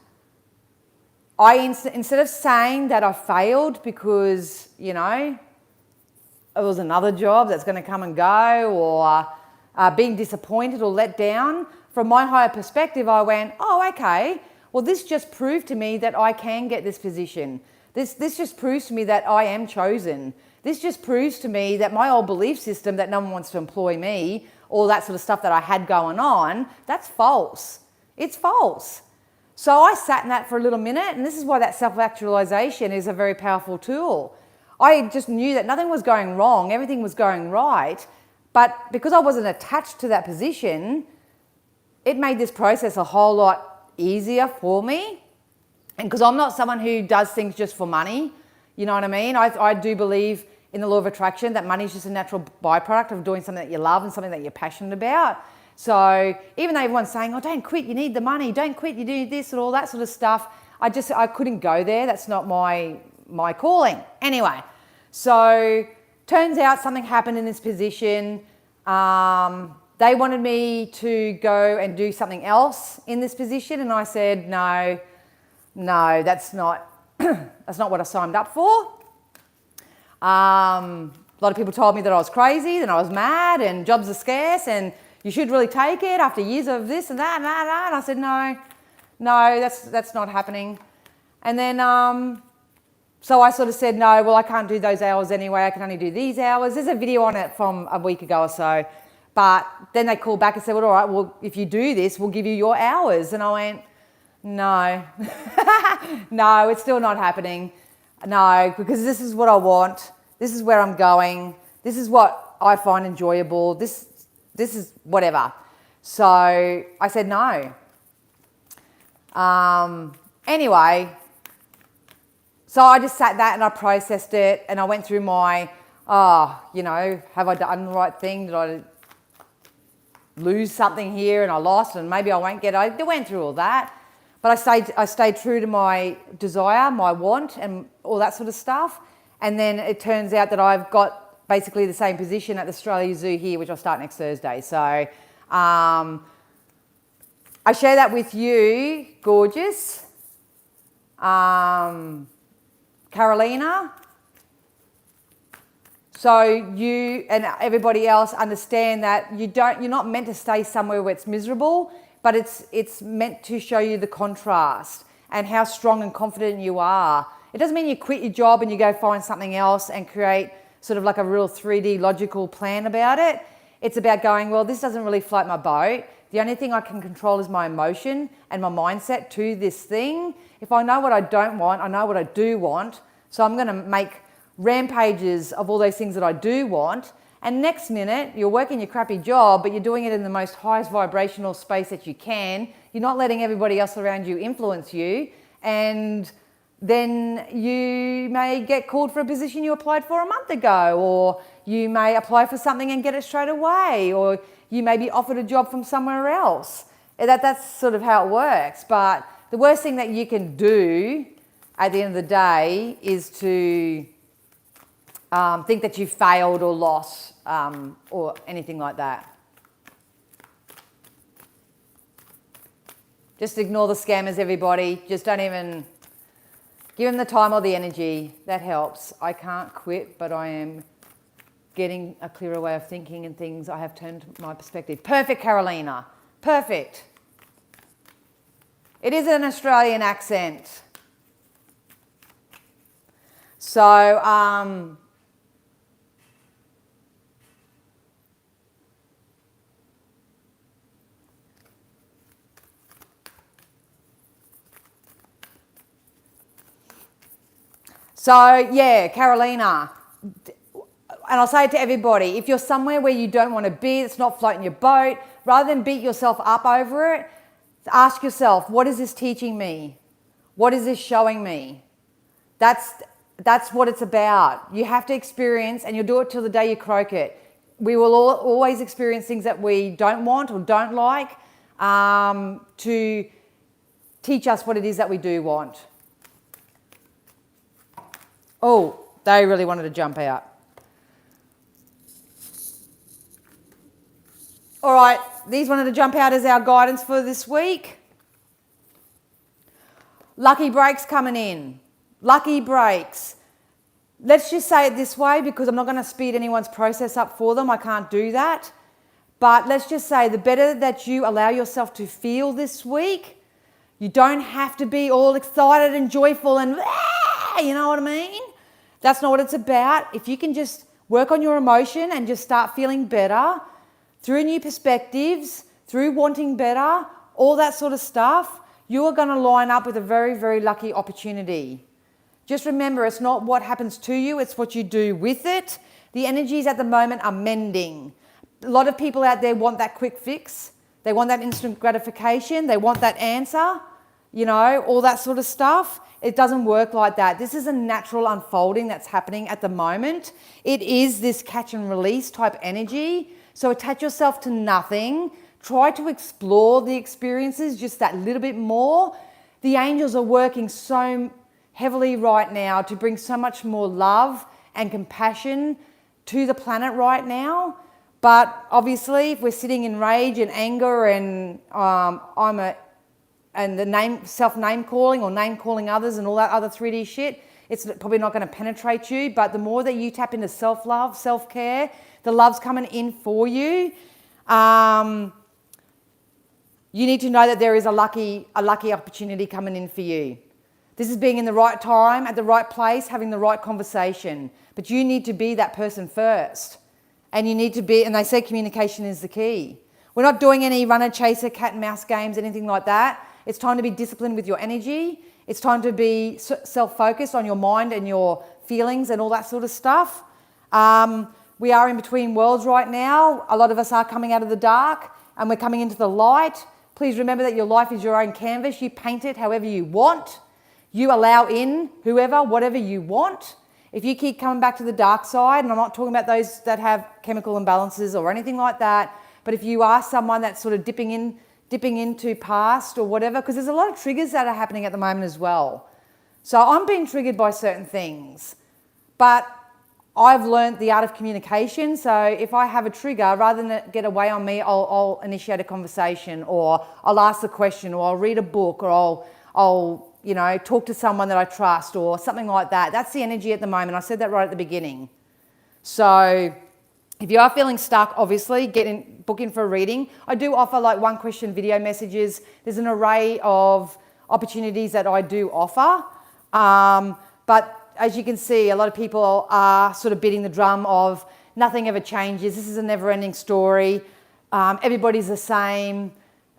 A: instead of saying that I failed because, you know, it was another job that's going to come and go, or being disappointed or let down, from my higher perspective, I went, oh, okay, well, this just proved to me that I can get this position. This just proves to me that I am chosen. This just proves to me that my old belief system that no one wants to employ me, all that sort of stuff that I had going on, that's false. It's false. So I sat in that for a little minute, and this is why that self-actualization is a very powerful tool. I just knew that nothing was going wrong, everything was going right, but because I wasn't attached to that position, it made this process a whole lot easier for me. And because I'm not someone who does things just for money, you know what I mean? I do believe in the law of attraction that money is just a natural byproduct of doing something that you love and something that you're passionate about. So even though everyone's saying, oh, don't quit, you need the money, don't quit, you do this and all that sort of stuff, I couldn't go there. That's not my calling. Anyway, so turns out something happened in this position. They wanted me to go and do something else in this position, and I said, no, that's not that's not what I signed up for. A lot of people told me that I was crazy, that I was mad, and jobs are scarce, and you should really take it after years of this and that and that and that. And I said, no, that's not happening. And then, so I sort of said, no, well, I can't do those hours anyway. I can only do these hours. There's a video on it from a week ago or so. But then they called back and said, well, all right, well, if you do this, we'll give you your hours. And I went, no, no, it's still not happening. No, because this is what I want. This is where I'm going. This is what I find enjoyable. This is whatever. So I said no. Anyway, so I just sat that and I processed it, and I went through my, have I done the right thing? lose something here and I lost and maybe I won't get it. I went through all that. But I stayed true to my desire, my want, and all that sort of stuff. And then it turns out that I've got basically the same position at the Australia Zoo here, which I'll start next Thursday. So I share that with you, gorgeous. Carolina. So you and everybody else understand that you're not meant to stay somewhere where it's miserable, but it's meant to show you the contrast and how strong and confident you are. It doesn't mean you quit your job and you go find something else and create sort of like a real 3D logical plan about it. It's about going, well, this doesn't really float my boat. The only thing I can control is my emotion and my mindset to this thing. If I know what I don't want, I know what I do want. So I'm going to make rampages of all those things that I do want. And next minute, you're working your crappy job, but you're doing it in the most highest vibrational space that you can. You're not letting everybody else around you influence you. And then you may get called for a position you applied for a month ago, or you may apply for something and get it straight away, or you may be offered a job from somewhere else. That's sort of how it works. But the worst thing that you can do at the end of the day is to think that you failed or lost or anything like that. Just ignore the scammers, everybody. Just don't even give them the time or the energy. That helps. I can't quit, but I am getting a clearer way of thinking and things. I have turned my perspective. Perfect, Carolina. Perfect. It is an Australian accent. So, yeah, Carolina, and I'll say it to everybody, if you're somewhere where you don't want to be, it's not floating your boat, rather than beat yourself up over it, ask yourself, what is this teaching me? What is this showing me? That's what it's about. You have to experience, and you'll do it till the day you croak it. We will always experience things that we don't want or don't like to teach us what it is that we do want. Oh, they really wanted to jump out. All right, these wanted to jump out as our guidance for this week. Lucky breaks coming in. Lucky breaks. Let's just say it this way, because I'm not going to speed anyone's process up for them. I can't do that. But let's just say the better that you allow yourself to feel this week, you don't have to be all excited and joyful and, you know what I mean? That's not what it's about. If you can just work on your emotion and just start feeling better through new perspectives, through wanting better, all that sort of stuff, you are going to line up with a very, very lucky opportunity. Just remember, it's not what happens to you, it's what you do with it. The energies at the moment are mending. A lot of people out there want that quick fix. They want that instant gratification. They want that answer, you know, all that sort of stuff. It doesn't work like that. This is a natural unfolding that's happening at the moment. It is this catch and release type energy. So attach yourself to nothing. Try to explore the experiences just that little bit more. The angels are working so heavily right now to bring so much more love and compassion to the planet right now. But obviously, if we're sitting in rage and anger and self-name calling or name calling others and all that other 3D shit, it's probably not going to penetrate you. But the more that you tap into self-love, self-care, the love's coming in for you. You need to know that there is a lucky opportunity coming in for you. This is being in the right time, at the right place, having the right conversation. But you need to be that person first. And you need to be, and they say communication is the key. We're not doing any runner, chaser, cat and mouse games, anything like that. It's time to be disciplined with your energy. It's time to be self-focused on your mind and your feelings and all that sort of stuff. We are in between worlds right now. A lot of us are coming out of the dark and we're coming into the light. Please remember that your life is your own canvas. You paint it however you want. You allow in whoever, whatever you want. If you keep coming back to the dark side, and I'm not talking about those that have chemical imbalances or anything like that, But if you are someone that's sort of dipping into past or whatever, because there's a lot of triggers that are happening at the moment as well. So I'm being triggered by certain things, but I've learned the art of communication. So if I have a trigger, rather than it get away on me, I'll initiate a conversation, or I'll ask the question, or I'll read a book, or I'll talk to someone that I trust, or something like that. That's the energy at the moment. I said that right at the beginning. So if you are feeling stuck, obviously book in for a reading. I do offer like 1-question video messages. There's an array of opportunities that I do offer. But as you can see, a lot of people are sort of beating the drum of nothing ever changes. This is a never-ending story. Everybody's the same.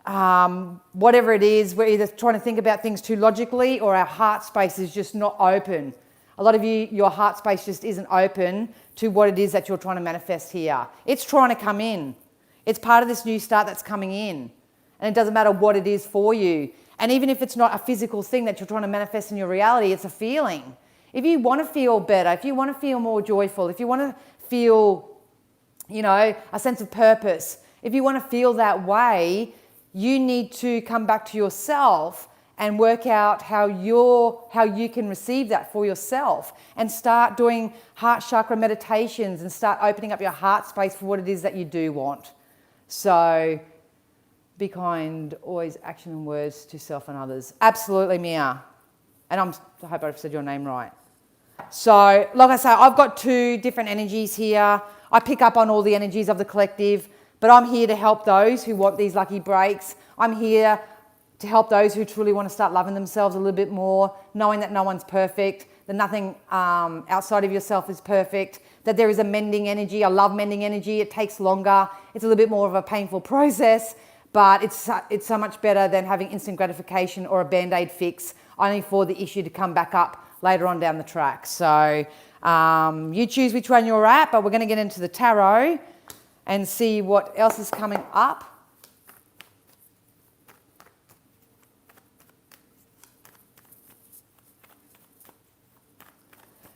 A: Whatever it is, we're either trying to think about things too logically, or our heart space is just not open. A lot of you, your heart space just isn't open to what it is that you're trying to manifest here. It's trying to come in. It's part of this new start that's coming in. And it doesn't matter what it is for you. And even if it's not a physical thing that you're trying to manifest in your reality, it's a feeling. If you want to feel better, if you want to feel more joyful, if you want to feel, a sense of purpose, if you want to feel that way, you need to come back to yourself and work out how you can receive that for yourself, and start doing heart chakra meditations and start opening up your heart space for what it is that you do want. So be kind, always action and words to self and others. Absolutely, Mia. And I hope I've said your name right. So, like I say, I've got 2 different energies here. I pick up on all the energies of the collective, but I'm here to help those who want these lucky breaks. I'm here to help those who truly want to start loving themselves a little bit more, knowing that no one's perfect, that nothing outside of yourself is perfect, that there is a mending energy. I love mending energy. It takes longer. It's a little bit more of a painful process, but it's so much better than having instant gratification or a Band-Aid fix, only for the issue to come back up later on down the track. So you choose which one you're at, but we're going to get into the tarot and see what else is coming up.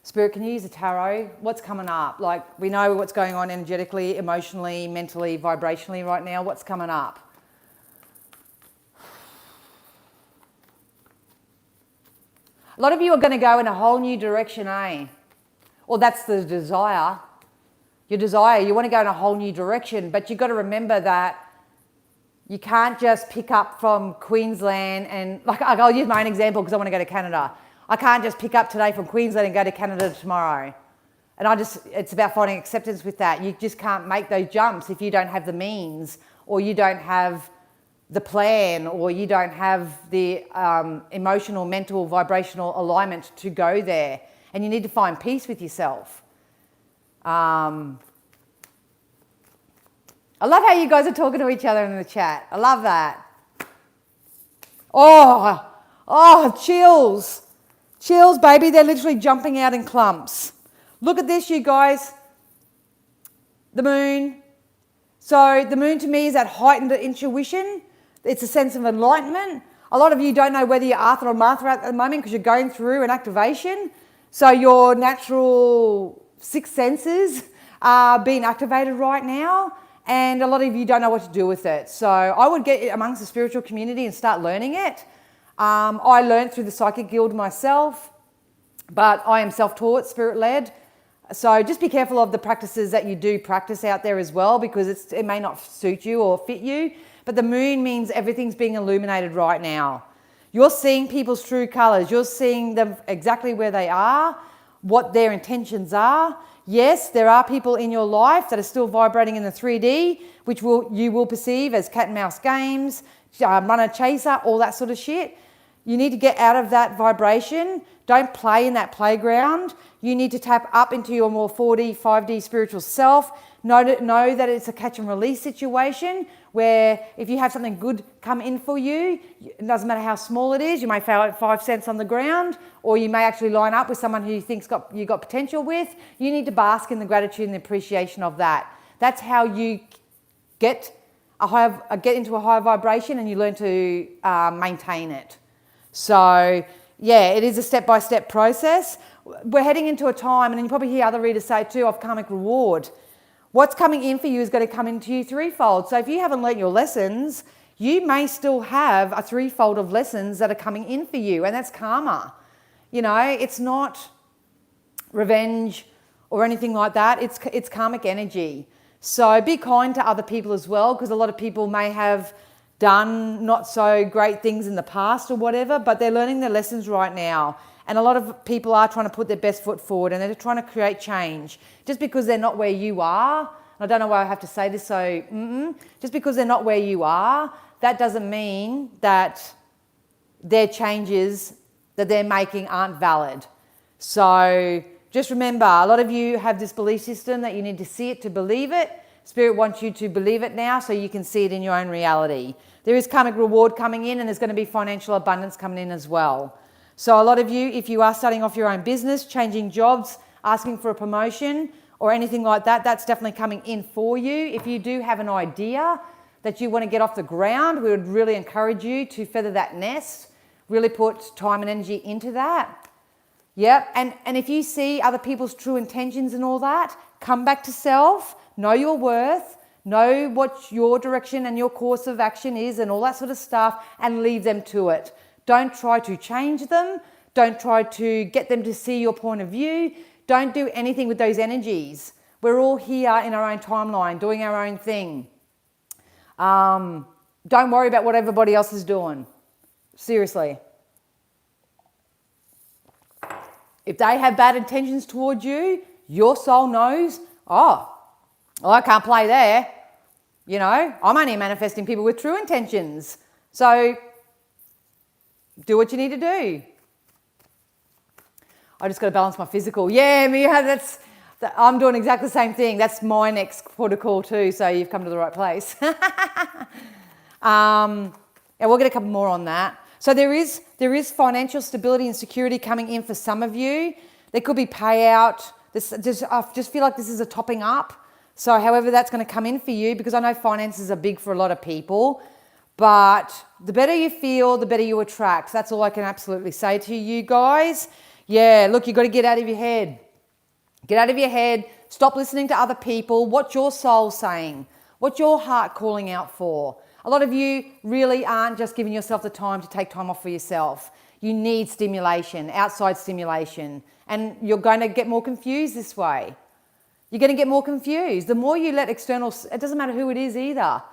A: Spirit, can you use the tarot? What's coming up? Like, we know what's going on energetically, emotionally, mentally, vibrationally right now. What's coming up? A lot of you are going to go in a whole new direction, eh? Or that's the desire. Your desire, you want to go in a whole new direction, but you've got to remember that you can't just pick up from Queensland and, like, I'll use my own example because I want to go to Canada. I can't just pick up today from Queensland and go to Canada tomorrow. And it's about finding acceptance with that. You just can't make those jumps if you don't have the means, or you don't have the plan, or you don't have the emotional, mental, vibrational alignment to go there. And you need to find peace with yourself. I love how you guys are talking to each other in the chat. I love that. Oh, chills. Chills, baby. They're literally jumping out in clumps. Look at this, you guys. The moon. So the moon to me is that heightened intuition. It's a sense of enlightenment. A lot of you don't know whether you're Arthur or Martha at the moment because you're going through an activation. So your natural 6 senses are being activated right now, and a lot of you don't know what to do with it. So I would get amongst the spiritual community and start learning it. I learned through the Psychic Guild myself, but I am self-taught, spirit-led. So just be careful of the practices that you do practice out there as well, because it may not suit you or fit you. But the moon means everything's being illuminated right now. You're seeing people's true colours. You're seeing them exactly where they are, what their intentions are. Yes, there are people in your life that are still vibrating in the 3D, which you will perceive as cat and mouse games, runner chaser, all that sort of shit. You need to get out of that vibration. Don't play in that playground. You need to tap up into your more 4D, 5D spiritual self. Know that it's a catch and release situation where if you have something good come in for you, it doesn't matter how small it is, you may fail at 5 cents on the ground, or you may actually line up with someone who you think's you got potential with. You need to bask in the gratitude and the appreciation of that. That's how you get into a higher vibration, and you learn to maintain it. So yeah, it is a step-by-step process. We're heading into a time, and then you probably hear other readers say too, of karmic reward. What's coming in for you is going to come into you threefold. So if you haven't learnt your lessons, you may still have a threefold of lessons that are coming in for you, and that's karma. You know, it's not revenge or anything like that. It's karmic energy. So be kind to other people as well, because a lot of people may have done not so great things in the past or whatever, but they're learning their lessons right now. And a lot of people are trying to put their best foot forward, and they're trying to create change. Just because they're not where you are, I don't know why I have to say this, so just because they're not where you are, that doesn't mean that their changes that they're making aren't valid. So just remember, a lot of you have this belief system that you need to see it to believe it. Spirit wants you to believe it now so you can see it in your own reality. There is karmic reward coming in, and there's going to be financial abundance coming in as well. So a lot of you, if you are starting off your own business, changing jobs, asking for a promotion or anything like that, that's definitely coming in for you. If you do have an idea that you want to get off the ground, we would really encourage you to feather that nest, really put time and energy into that. Yep, and if you see other people's true intentions and all that, come back to self, know your worth, know what your direction and your course of action is and all that sort of stuff, and leave them to it. Don't try to change them. Don't try to get them to see your point of view. Don't do anything with those energies. We're all here in our own timeline, doing our own thing. Don't worry about what everybody else is doing. Seriously. If they have bad intentions towards you, your soul knows, well, I can't play there. You know, I'm only manifesting people with true intentions. So do what you need to do. I just got to balance my physical. Yeah, I'm doing exactly the same thing. That's my next protocol too, so you've come to the right place. And we'll get a couple more on that. So there is financial stability and security coming in for some of you. There could be payout. I just feel like this is a topping up. So however that's going to come in for you, because I know finances are big for a lot of people. But the better you feel, the better you attract. That's all I can absolutely say to you guys. Yeah, look, you've got to get out of your head. Get out of your head. Stop listening to other people. What's your soul saying? What's your heart calling out for? A lot of you really aren't just giving yourself the time to take time off for yourself. You need stimulation, outside stimulation. And you're going to get more confused this way. You're going to get more confused. The more you let external, it doesn't matter who it is either.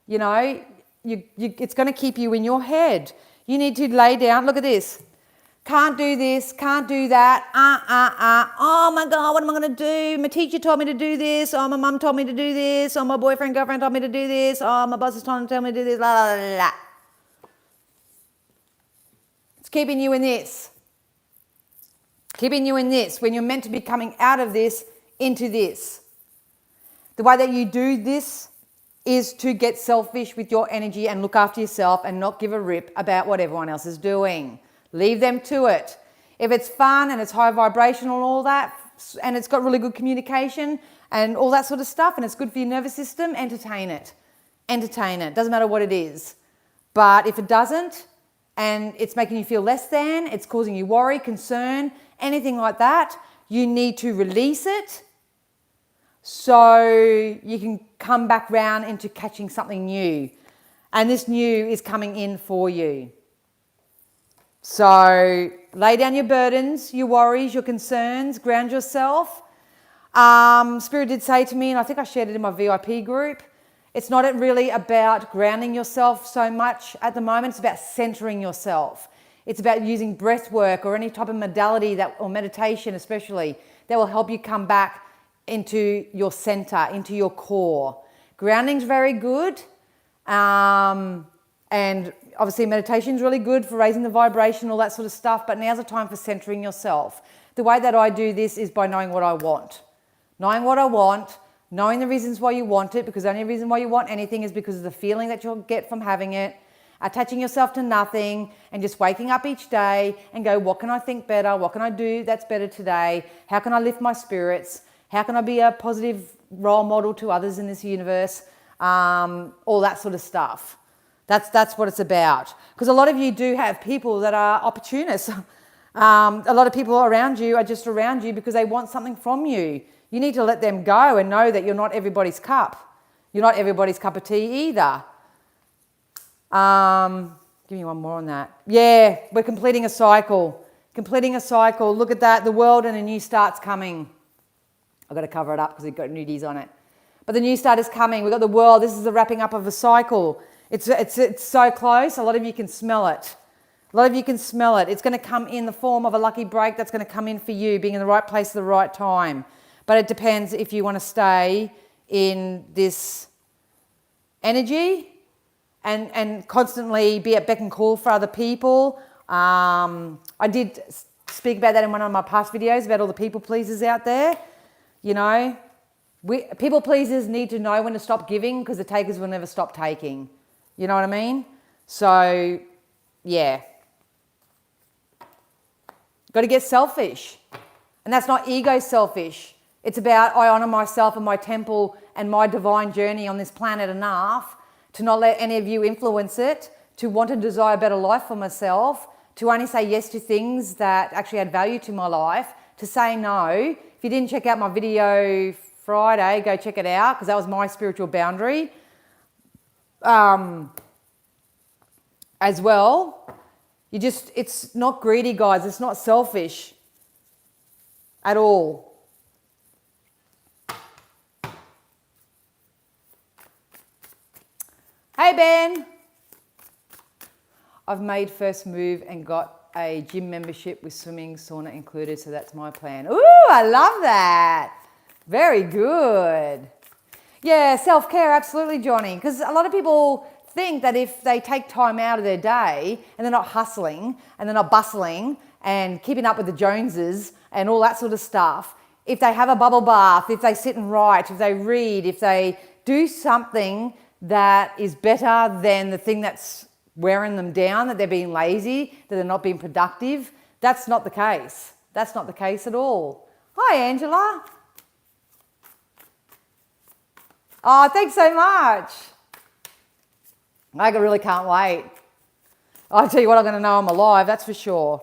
A: You know, it's going to keep you in your head. You need to lay down. Look at this. Can't do this, can't do that. Oh my God, what am I going to do? My teacher told me to do this. Oh, my mum told me to do this. Oh, my boyfriend, girlfriend told me to do this. Oh, my boss is trying to tell me to do this. La, la, la, la. It's keeping you in this. Keeping you in this when you're meant to be coming out of this into this. The way that you do this is to get selfish with your energy and look after yourself and not give a rip about what everyone else is doing. Leave them to it. If it's fun and it's high vibrational and all that, and it's got really good communication and all that sort of stuff, and it's good for your nervous system, entertain it. Entertain it. Doesn't matter what it is. But if it doesn't, and it's making you feel less than, it's causing you worry, concern, anything like that, you need to release it so you can come back round into catching something new. And this new is coming in for you. So lay down your burdens, your worries, your concerns, ground yourself. Spirit did say to me, and I think I shared it in my VIP group, it's not really about grounding yourself so much at the moment. It's about centering yourself. It's about using breath work or any type of modality or meditation especially, that will help you come back into your center, into your core. Grounding's very good. And obviously meditation's really good for raising the vibration, all that sort of stuff, but now's the time for centering yourself. The way that I do this is by knowing what I want. Knowing what I want, knowing the reasons why you want it, because the only reason why you want anything is because of the feeling that you'll get from having it, attaching yourself to nothing, and just waking up each day and go, what can I think better? What can I do that's better today? How can I lift my spirits? How can I be a positive role model to others in this universe? All that sort of stuff. That's what it's about. Because a lot of you do have people that are opportunists. A lot of people around you are just around you because they want something from you. You need to let them go and know that you're not everybody's cup. You're not everybody's cup of tea either. Give me one more on that. Yeah, we're completing a cycle. Completing a cycle. Look at that. The world and a new start's coming. I've got to cover it up because we've got nudies on it. But the new start is coming. We've got the world. This is the wrapping up of a cycle. It's so close. A lot of you can smell it. A lot of you can smell it. It's going to come in the form of a lucky break that's going to come in for you, being in the right place at the right time. But it depends if you want to stay in this energy and constantly be at beck and call for other people. I did speak about that in one of my past videos about all the people pleasers out there. You know, people pleasers need to know when to stop giving because the takers will never stop taking. You know what I mean? So, yeah. Got to get selfish. And that's not ego selfish. It's about I honour myself and my temple and my divine journey on this planet enough to not let any of you influence it, to want to desire a better life for myself, to only say yes to things that actually add value to my life, to say no. If you didn't check out my video Friday, go check it out because that was my spiritual boundary. As well, it's not greedy, guys. It's not selfish at all. Hey, Ben. I've made first move and got a gym membership with swimming, sauna included, so that's my plan. Ooh, I love that. Very good. Yeah, self-care, absolutely, Johnny. Because a lot of people think that if they take time out of their day and they're not hustling and they're not bustling and keeping up with the Joneses and all that sort of stuff, if they have a bubble bath, if they sit and write, if they read, if they do something that is better than the thing that's wearing them down, that they're being lazy, that they're not being productive, that's not the case. That's not the case at all. Hi, Angela. Oh, thanks so much. I really can't wait. I'll tell you what, I'm going to know I'm alive, that's for sure.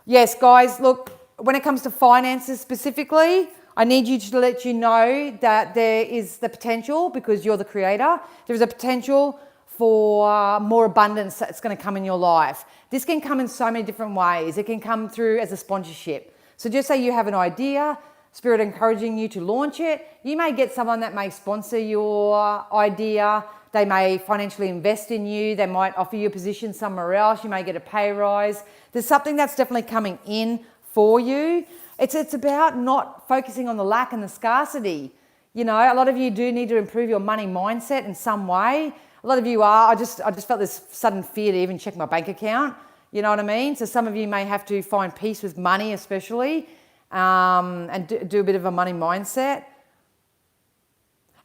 A: Yes, guys, look, when it comes to finances specifically, I need you to let you know that there is the potential, because you're the creator, there is a potential for more abundance that's going to come in your life. This can come in so many different ways. It can come through as a sponsorship. So just say you have an idea, Spirit encouraging you to launch it. You may get someone that may sponsor your idea. They may financially invest in you. They might offer you a position somewhere else. You may get a pay rise. There's something that's definitely coming in for you. It's about not focusing on the lack and the scarcity. You know, a lot of you do need to improve your money mindset in some way. A lot of you are. I just felt this sudden fear to even check my bank account. You know what I mean? So some of you may have to find peace with money especially, and do a bit of a money mindset.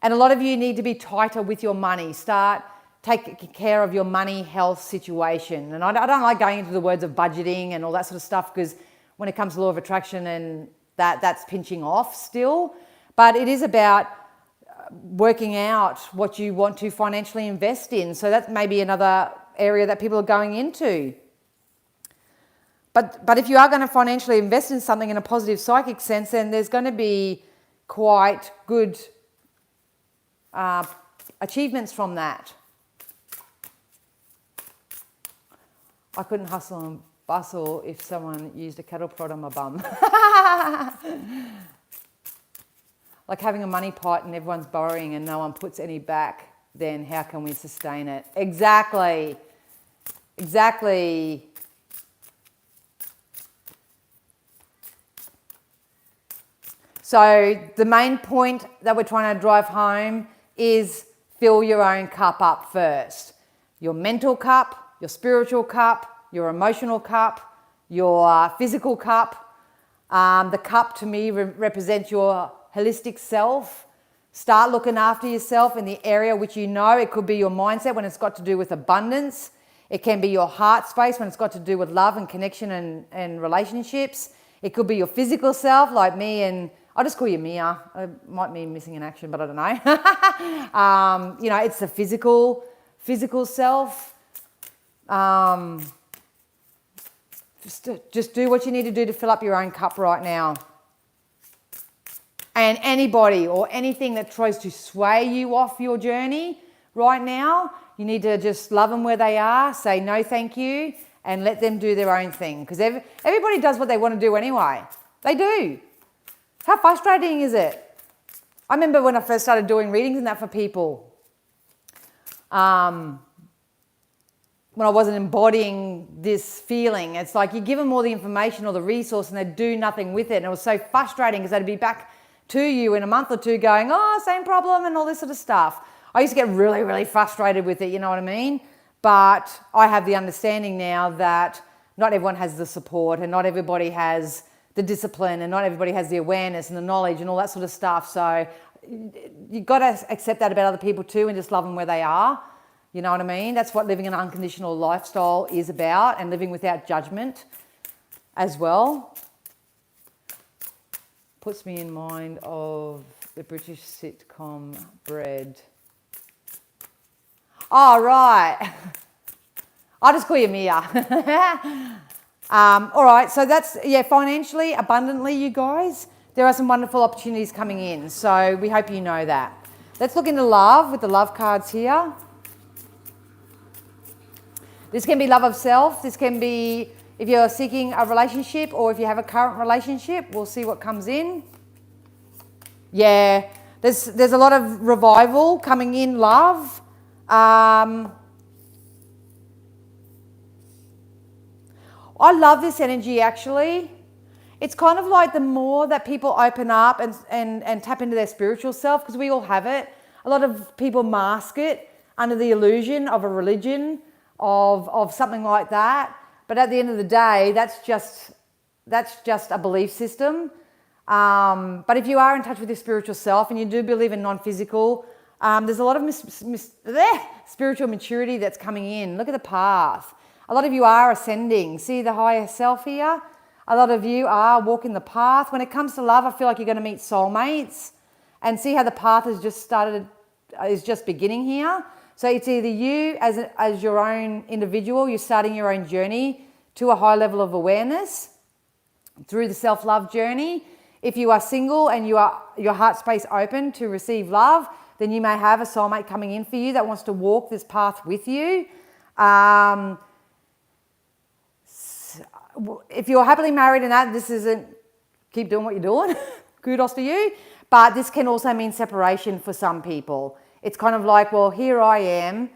A: And a lot of you need to be tighter with your money. Start taking care of your money health situation. And I don't like going into the words of budgeting and all that sort of stuff, because when it comes to law of attraction and that's pinching off still. But it is about working out what you want to financially invest in. So that may be another area that people are going into. But if you are going to financially invest in something in a positive psychic sense, then there's going to be quite good achievements from that. I couldn't hustle and bustle if someone used a cattle prod on my bum. Like having a money pot and everyone's borrowing and no one puts any back, then how can we sustain it? Exactly. Exactly. So the main point that we're trying to drive home is fill your own cup up first. Your mental cup, your spiritual cup, your emotional cup, your physical cup. The cup to me represents your holistic self. Start looking after yourself in the area which you know. It could be your mindset when it's got to do with abundance. It can be your heart space when it's got to do with love and connection and relationships. It could be your physical self, like me, and I'll just call you Mia. It might mean missing in action, but I don't know. You know, it's the physical self. Just do what you need to do to fill up your own cup right now. And anybody or anything that tries to sway you off your journey right now, you need to just love them where they are, say no thank you, and let them do their own thing. Because everybody does what they want to do anyway. They do. How frustrating is it? I remember when I first started doing readings and that for people, when I wasn't embodying this feeling, it's like you give them all the information or the resource and they do nothing with it. And it was so frustrating because they'd be back to you in a month or two going, oh, same problem and all this sort of stuff. I used to get really, really frustrated with it, you know what I mean? But I have the understanding now that not everyone has the support and not everybody has the discipline and not everybody has the awareness and the knowledge and all that sort of stuff. So you've got to accept that about other people too and just love them where they are. You know what I mean? That's what living an unconditional lifestyle is about, and living without judgment as well. Puts me in mind of the British sitcom Bread. Oh, right. I'll just call you Mia. All right, so that's, financially, abundantly, you guys, there are some wonderful opportunities coming in. So we hope you know that. Let's look into love with the love cards here. This can be love of self. This can be if you're seeking a relationship or if you have a current relationship. We'll see what comes in. Yeah, there's a lot of revival coming in love. I love this energy actually. It's kind of like the more that people open up and tap into their spiritual self, because we all have it. A lot of people mask it under the illusion of a religion, of something like that. But at the end of the day, that's just a belief system. But if you are in touch with your spiritual self and you do believe in non-physical, there's a lot of spiritual maturity that's coming in. Look at the path. A lot of you are ascending. See the higher self here? A lot of you are walking the path. When it comes to love, I feel like you're going to meet soulmates. And see how the path has just is just beginning here. So it's either you as your own individual, you're starting your own journey to a high level of awareness through the self-love journey. If you are single and your heart space open to receive love, then you may have a soulmate coming in for you that wants to walk this path with you. If you're happily married and that, this isn't, keep doing what you're doing, kudos to you. But this can also mean separation for some people. It's kind of like, well, here I am.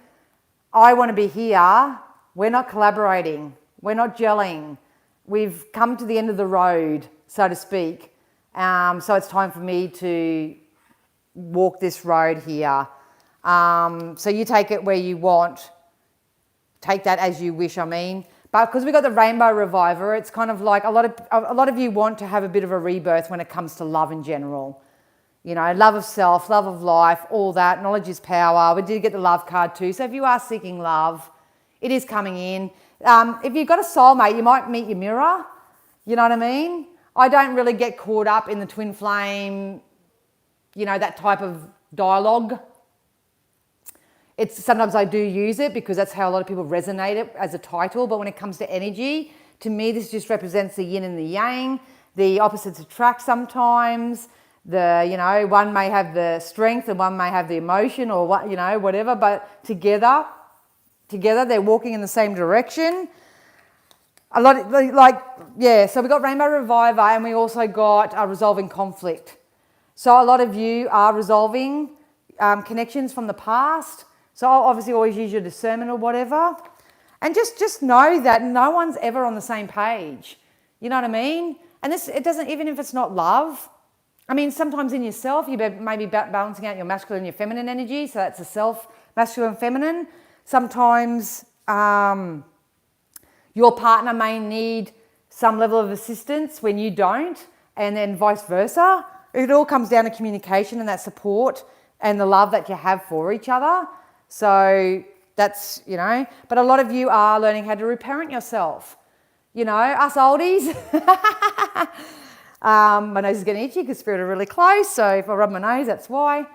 A: I want to be here. We're not collaborating. We're not gelling. We've come to the end of the road, so to speak. So it's time for me to walk this road here. So you take it where you want. Take that as you wish, I mean. But because we've got the Rainbow Reviver, it's kind of like a lot of you want to have a bit of a rebirth when it comes to love in general. You know, love of self, love of life, all that. Knowledge is power. We did get the love card too. So if you are seeking love, it is coming in. If you've got a soulmate, you might meet your mirror. You know what I mean? I don't really get caught up in the twin flame, you know, that type of dialogue. Sometimes I do use it because that's how a lot of people resonate it as a title. But when it comes to energy, to me, this just represents the yin and the yang. The opposites attract sometimes. One may have the strength and one may have the emotion or what, whatever. But together they're walking in the same direction. So we got Rainbow Reviver and we also got resolving conflict. So a lot of you are resolving connections from the past. So I'll obviously always use your discernment or whatever. And just know that no one's ever on the same page. You know what I mean? And it doesn't, even if it's not love. I mean, sometimes in yourself, you may be balancing out your masculine and your feminine energy. So that's a self, masculine, feminine. Sometimes your partner may need some level of assistance when you don't, and then vice versa. It all comes down to communication and that support and the love that you have for each other. So that's, but a lot of you are learning how to reparent yourself. Us oldies. My nose is getting itchy because Spirit are really close. So if I rub my nose, that's why.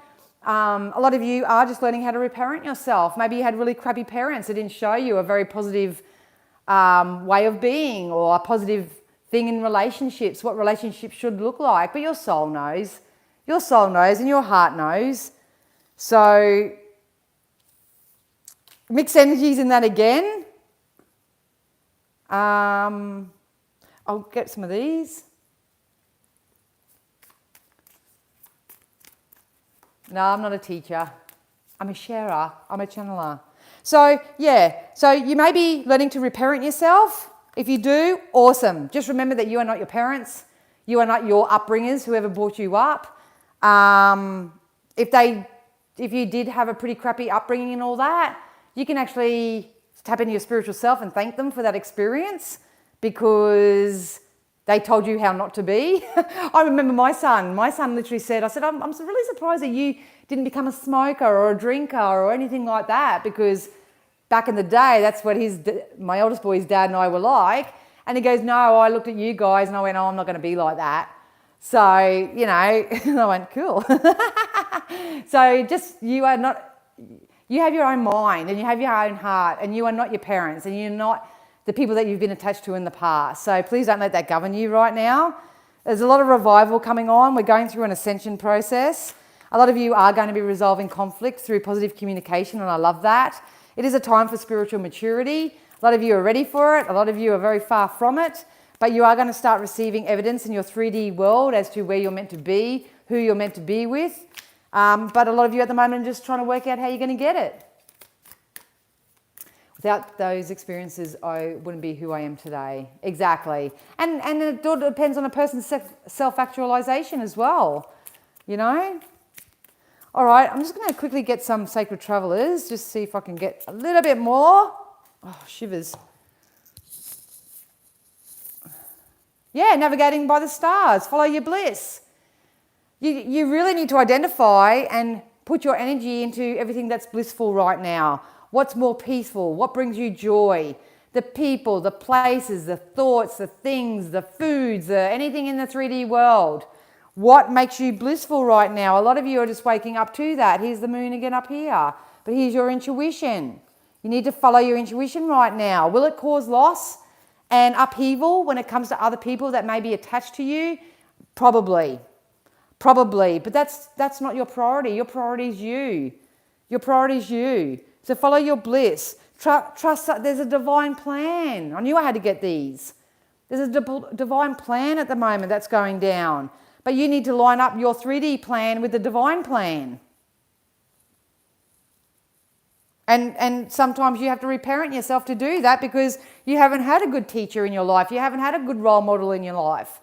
A: A lot of you are just learning how to reparent yourself. Maybe you had really crappy parents that didn't show you a very positive way of being or a positive thing in relationships, what relationships should look like. But your soul knows. Your soul knows and your heart knows. So mix energies in that again. I'll get some of these. No, I'm not a teacher. I'm a sharer. I'm a channeler. So, yeah. So you may be learning to reparent yourself. If you do, awesome. Just remember that you are not your parents. You are not your upbringers, whoever brought you up. If you did have a pretty crappy upbringing and all that, you can actually tap into your spiritual self and thank them for that experience because they told you how not to be. I remember my son literally said, I'm really surprised that you didn't become a smoker or a drinker or anything like that, because back in the day, that's what my oldest boy's dad and I were like. And he goes, no, I looked at you guys and I went, oh, I'm not going to be like that. So, and I went, cool. So just, you have your own mind and you have your own heart, and you are not your parents and you're not the people that you've been attached to in the past. So please don't let that govern you right now. There's a lot of revival coming on. We're going through an ascension process. A lot of you are going to be resolving conflict through positive communication, and I love that. It is a time for spiritual maturity. A lot of you are ready for it. A lot of you are very far from it. But you are going to start receiving evidence in your 3D world as to where you're meant to be, who you're meant to be with. But a lot of you at the moment are just trying to work out how you're going to get it. Without those experiences, I wouldn't be who I am today. Exactly. And it all depends on a person's self-actualization as well, All right, I'm just going to quickly get some sacred travelers, just see if I can get a little bit more. Oh, shivers. Yeah, navigating by the stars, follow your bliss. You really need to identify and put your energy into everything that's blissful right now. What's more peaceful? What brings you joy? The people, the places, the thoughts, the things, the foods, anything in the 3D world. What makes you blissful right now? A lot of you are just waking up to that. Here's the moon again up here. But here's your intuition. You need to follow your intuition right now. Will it cause loss and upheaval when it comes to other people that may be attached to you? Probably. But that's not your priority. Your priority is you. Your priority is you. So follow your bliss. Trust that there's a divine plan. I knew I had to get these. There's a divine plan at the moment that's going down. But you need to line up your 3D plan with the divine plan. And sometimes you have to reparent yourself to do that because you haven't had a good teacher in your life. You haven't had a good role model in your life.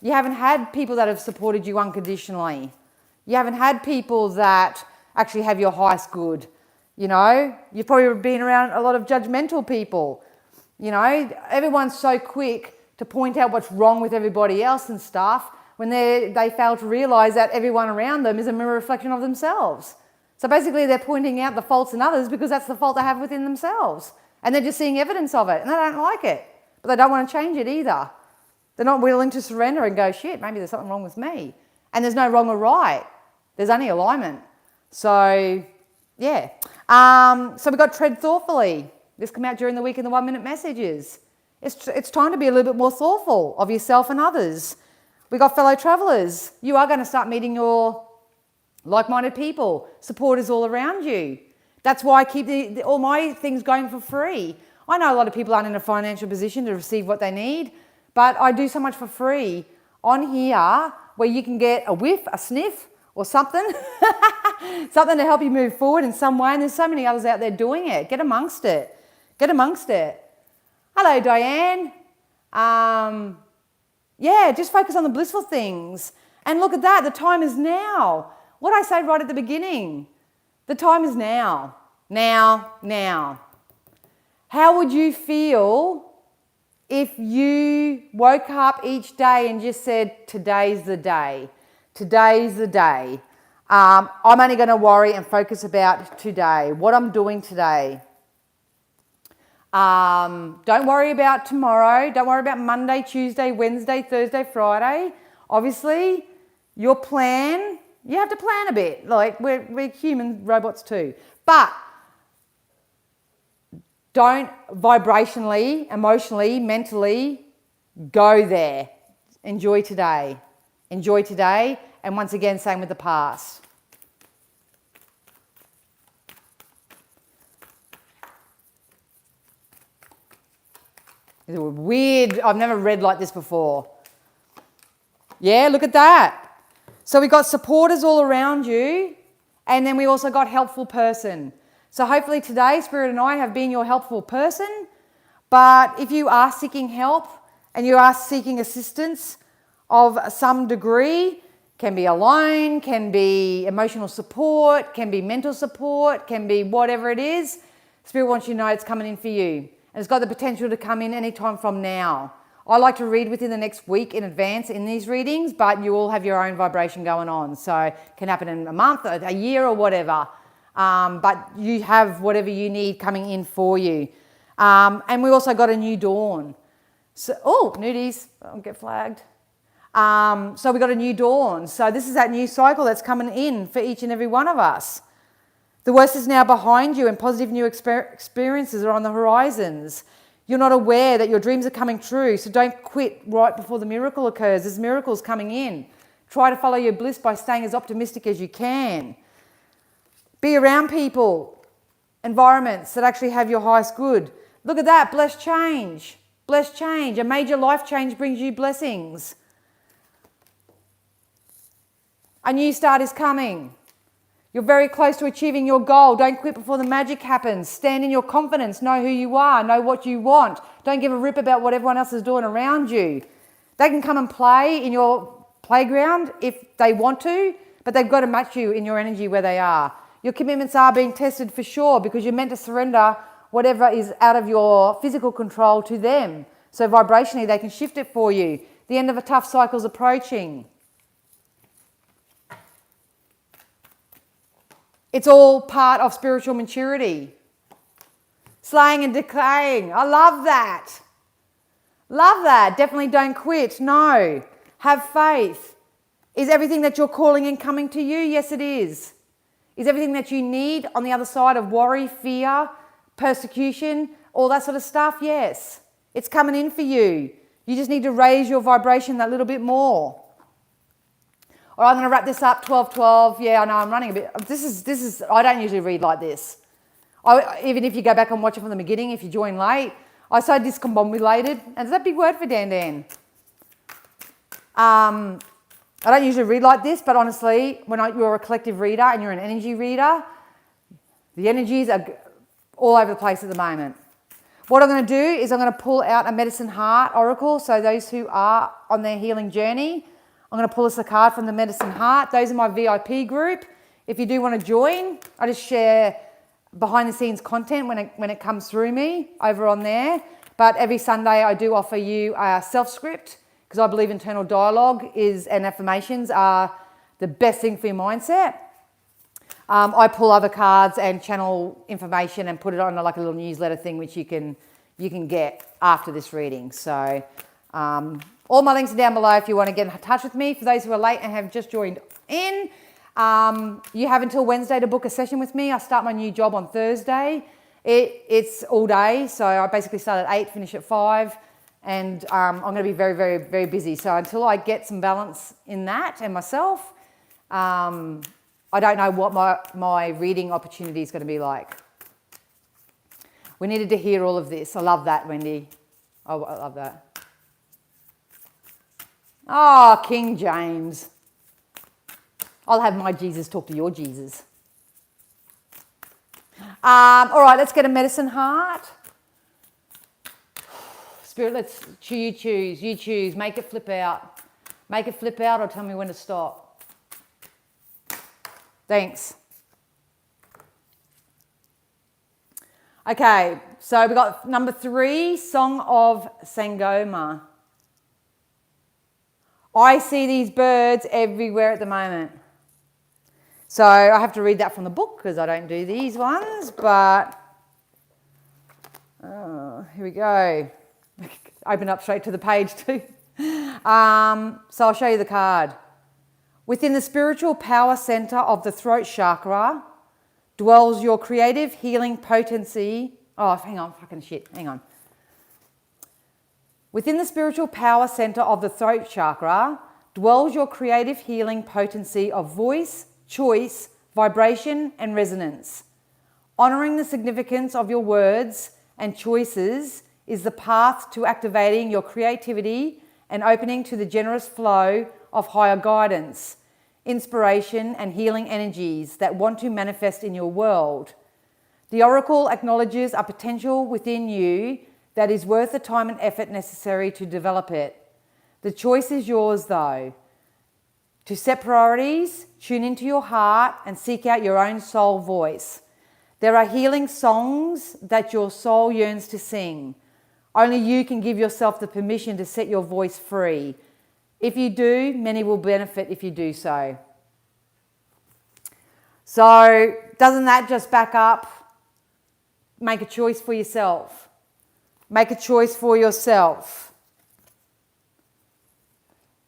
A: You haven't had people that have supported you unconditionally. You haven't had people that actually have your highest good. You've probably been around a lot of judgmental people. Everyone's so quick to point out what's wrong with everybody else and stuff when they fail to realize that everyone around them is a mirror reflection of themselves. So basically they're pointing out the faults in others because that's the fault they have within themselves. And they're just seeing evidence of it and they don't like it. But they don't want to change it either. They're not willing to surrender and go, shit, maybe there's something wrong with me. And there's no wrong or right. There's only alignment. So, yeah. So we've got tread thoughtfully. This came out during the week in the 1 minute messages. It's time to be a little bit more thoughtful of yourself and others. We got fellow travelers. You are going to start meeting your like-minded people, supporters all around you. That's why I keep all my things going for free. I know a lot of people aren't in a financial position to receive what they need, but I do so much for free on here where you can get a whiff, a sniff, or something, something to help you move forward in some way. And there's so many others out there doing it. Get amongst it. Hello, Diane. Yeah, just focus on the blissful things. And look at that, the time is now. What I said right at the beginning, the time is now. Now. How would you feel if you woke up each day and just said, today's the day. Today's the day. I'm only going to worry and focus about today, what I'm doing today. Don't worry about tomorrow. Don't worry about Monday, Tuesday, Wednesday, Thursday, Friday. Obviously, your plan, you have to plan a bit. Like, we're human robots too. But don't vibrationally, emotionally, mentally go there. Enjoy today. Enjoy today And once again, same with the past. It's weird. I've never read like this before. Yeah, look at that. So we got supporters all around you, and then we also got helpful person. So hopefully today, Spirit and I have been your helpful person. But if you are seeking help and you are seeking assistance of some degree, can be alone, can be emotional support, can be mental support, can be whatever it is, Spirit wants you to know it's coming in for you. And it's got the potential to come in anytime from now. I like to read within the next week in advance in these readings, but you all have your own vibration going on. So it can happen in a month, a year or whatever. But you have whatever you need coming in for you. And we also got a new dawn. So, oh, nudies, I'll get flagged. So we got a new dawn. So this is that new cycle that's coming in for each and every one of us. The worst is now behind you and positive new experiences are on the horizons. You're not aware that your dreams are coming true, so don't quit right before the miracle occurs. There's miracles coming in. Try to follow your bliss by staying as optimistic as you can. Be around people, environments that actually have your highest good. Look at that, blessed change. Blessed change. A major life change brings you blessings. A new start is coming. You're very close to achieving your goal. Don't quit before the magic happens. Stand in your confidence. Know who you are. Know what you want. Don't give a rip about what everyone else is doing around you. They can come and play in your playground if they want to, but they've got to match you in your energy where they are. Your commitments are being tested for sure because you're meant to surrender whatever is out of your physical control to them. So vibrationally, they can shift it for you. The end of a tough cycle is approaching. It's all part of spiritual maturity. Slaying and decaying. I love that. Love that. Definitely don't quit. No. Have faith. Is everything that you're calling in coming to you? Yes, it is. Is everything that you need on the other side of worry, fear, persecution, all that sort of stuff? Yes. It's coming in for you. You just need to raise your vibration that little bit more. All right, I'm going to wrap this up, 12:12. Yeah, I know I'm running a bit. This is. I don't usually read like this. Even if you go back and watch it from the beginning, if you join late, I so discombobulated. And is that a big word for Dan? I don't usually read like this, but honestly, when you're a collective reader and you're an energy reader, the energies are all over the place at the moment. What I'm going to do is I'm going to pull out a Medicine Heart Oracle. So those who are on their healing journey, I'm going to pull us a card from the Medicine Heart. Those are my VIP group. If you do want to join, I just share behind the scenes content when it comes through me over on there. But every Sunday I do offer you a self-script because I believe internal dialogue and affirmations are the best thing for your mindset. I pull other cards and channel information and put it on like a little newsletter thing which you can get after this reading. So all my links are down below if you want to get in touch with me. For those who are late and have just joined in, you have until Wednesday to book a session with me. I start my new job on Thursday. It's all day, so I basically start at 8, finish at 5, and I'm going to be very, very, very busy. So until I get some balance in that and myself, I don't know what my reading opportunity is going to be like. We needed to hear all of this. I love that, Wendy. Oh, I love that. Oh, King James. I'll have my Jesus talk to your Jesus. All right, let's get a Medicine Heart. Spirit, you choose. Make it flip out. Make it flip out or tell me when to stop. Thanks. Okay, so we got number 3, Song of Sangoma. I see these birds everywhere at the moment. So I have to read that from the book because I don't do these ones, but here we go. Open up straight to the page too. So I'll show you the card. Within the spiritual power center of the throat chakra dwells your creative healing potency. Oh, hang on, fucking shit, hang on. Within the spiritual power center of the throat chakra dwells your creative healing potency of voice, choice, vibration, and resonance. Honoring the significance of your words and choices is the path to activating your creativity and opening to the generous flow of higher guidance, inspiration, and healing energies that want to manifest in your world. The Oracle acknowledges a potential within you that is worth the time and effort necessary to develop it. The choice is yours, though, to set priorities, tune into your heart, and seek out your own soul voice. There are healing songs that your soul yearns to sing. Only you can give yourself the permission to set your voice free. If you do, many will benefit if you do so. So, doesn't that just back up? Make a choice for yourself. Make a choice for yourself.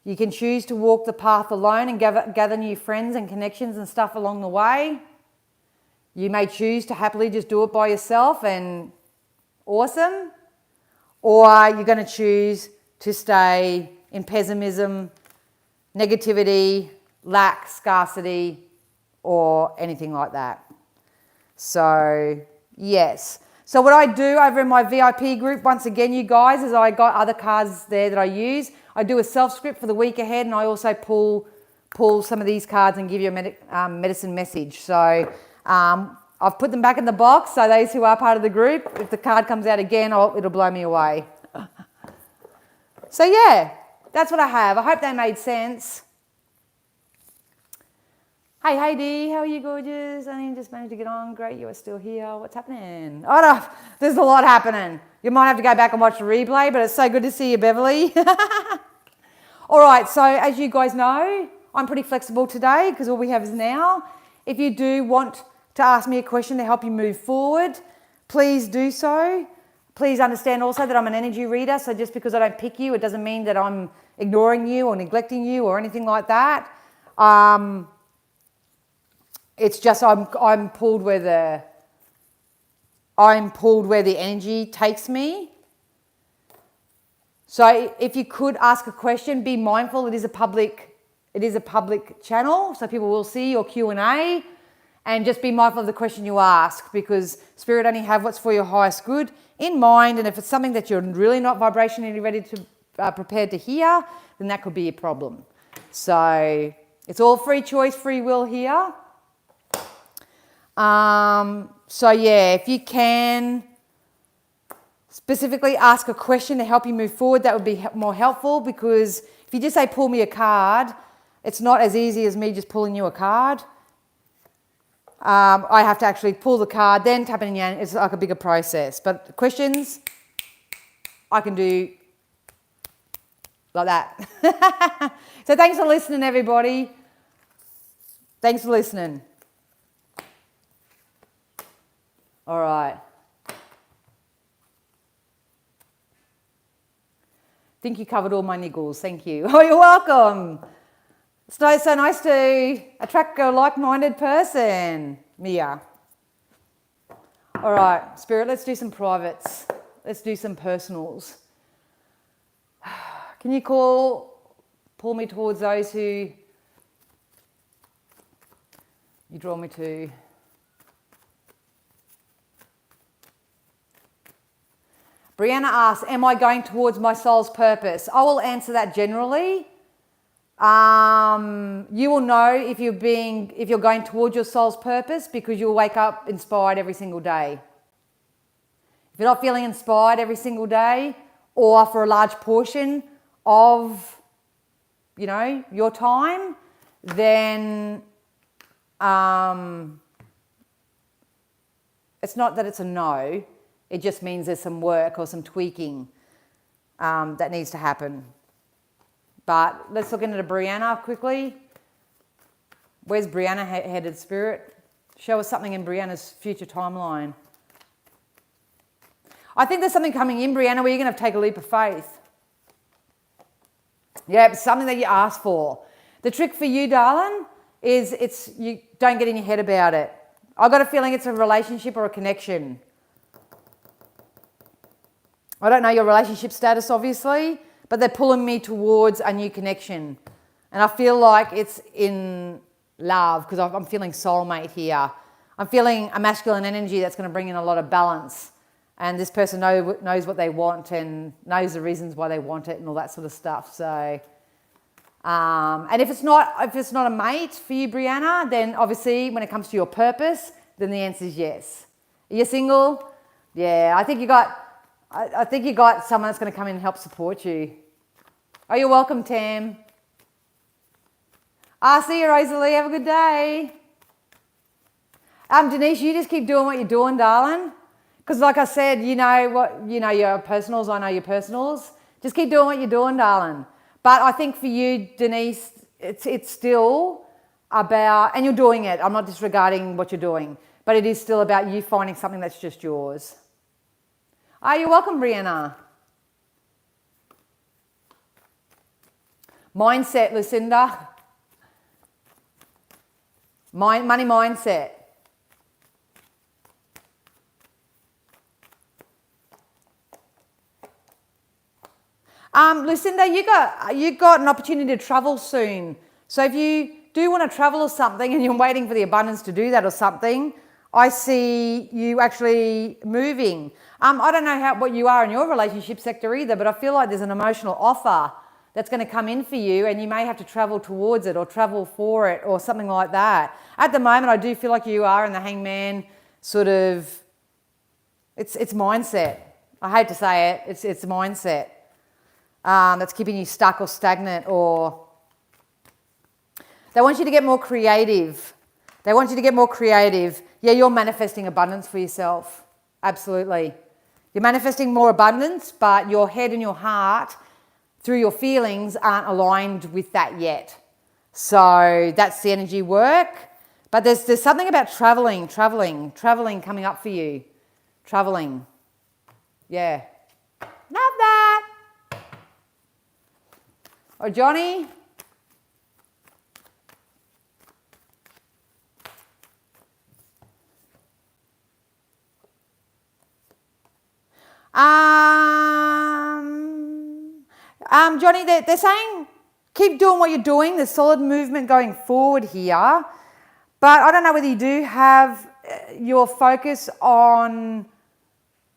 A: You can choose to walk the path alone and gather new friends and connections and stuff along the way. You may choose to happily just do it by yourself and awesome. Or you're going to choose to stay in pessimism, negativity, lack, scarcity, or anything like that. So, yes. So what I do over in my VIP group, once again, you guys, is I got other cards there that I use. I do a self-script for the week ahead, and I also pull some of these cards and give you a medicine message. So I've put them back in the box, so those who are part of the group, if the card comes out again, it'll blow me away. So yeah, that's what I have. I hope that made sense. Hey Heidi, how are you, gorgeous? I just managed to get on. Great, you are still here. What's happening? Oh no, there's a lot happening. You might have to go back and watch the replay, but it's so good to see you, Beverly. All right, so as you guys know, I'm pretty flexible today because all we have is now. If you do want to ask me a question to help you move forward, please do so. Please understand also that I'm an energy reader, so just because I don't pick you, it doesn't mean that I'm ignoring you or neglecting you or anything like that. It's just I'm pulled where the energy takes me. So if you could ask a question, be mindful. It is a public channel, so people will see your Q&A, and just be mindful of the question you ask, because Spirit only have what's for your highest good in mind. And if it's something that you're really not vibrationally ready to prepared to hear, then that could be a problem. So it's all free choice, free will here. So yeah, if you can specifically ask a question to help you move forward, that would be more helpful, because if you just say pull me a card, it's not as easy as me just pulling you a card. I have to actually pull the card, then tap it in your hand. It's like a bigger process. But questions, I can do like that. So thanks for listening, everybody. Thanks for listening. All right. Think you covered all my niggles. Thank you. Oh, you're welcome. It's so nice to attract a like-minded person, Mia. All right, Spirit, let's do some privates. Let's do some personals. Can you pull me towards those who you draw me to? Brianna asks, am I going towards my soul's purpose? I will answer that generally. You will know if you're going towards your soul's purpose, because you'll wake up inspired every single day. If you're not feeling inspired every single day, or for a large portion of, your time, then it's not that it's a no. It just means there's some work or some tweaking that needs to happen. But let's look into Brianna quickly. Where's Brianna headed, Spirit? Show us something in Brianna's future timeline. I think there's something coming in, Brianna, where you're going to take a leap of faith. Yeah, it's something that you asked for. The trick for you, darling, is you don't get in your head about it. I've got a feeling it's a relationship or a connection. I don't know your relationship status, obviously, but they're pulling me towards a new connection. And I feel like it's in love because I'm feeling soulmate here. I'm feeling a masculine energy that's going to bring in a lot of balance. And this person knows what they want and knows the reasons why they want it and all that sort of stuff. So, and if it's not a mate for you, Brianna, then obviously when it comes to your purpose, then the answer is yes. Are you single? Yeah, I think you got someone that's going to come in and help support you. Oh, you're welcome, Tam. See you, Rosalie. Have a good day. Denise, you just keep doing what you're doing, darling. Because like I said, you know your personals, I know your personals. Just keep doing what you're doing, darling. But I think for you, Denise, it's still about, and you're doing it. I'm not disregarding what you're doing, but it is still about you finding something that's just yours. You're welcome, Brianna. Mindset, Lucinda. Money mindset. Lucinda, you got an opportunity to travel soon. So if you do want to travel or something and you're waiting for the abundance to do that or something, I see you actually moving. I don't know what you are in your relationship sector either, but I feel like there's an emotional offer that's going to come in for you and you may have to travel towards it or travel for it or something like that. At the moment, I do feel like you are in the hangman sort of, it's mindset. I hate to say it, it's mindset that's keeping you stuck or stagnant, or they want you to get more creative. They want you to get more creative. Yeah, you're manifesting abundance for yourself. Absolutely. You're manifesting more abundance, but your head and your heart, through your feelings, aren't aligned with that yet. So that's the energy work. But there's something about traveling coming up for you. Traveling. Yeah. Love that. Or Johnny. Johnny, they're saying keep doing what you're doing. There's solid movement going forward here. But I don't know whether you do have your focus on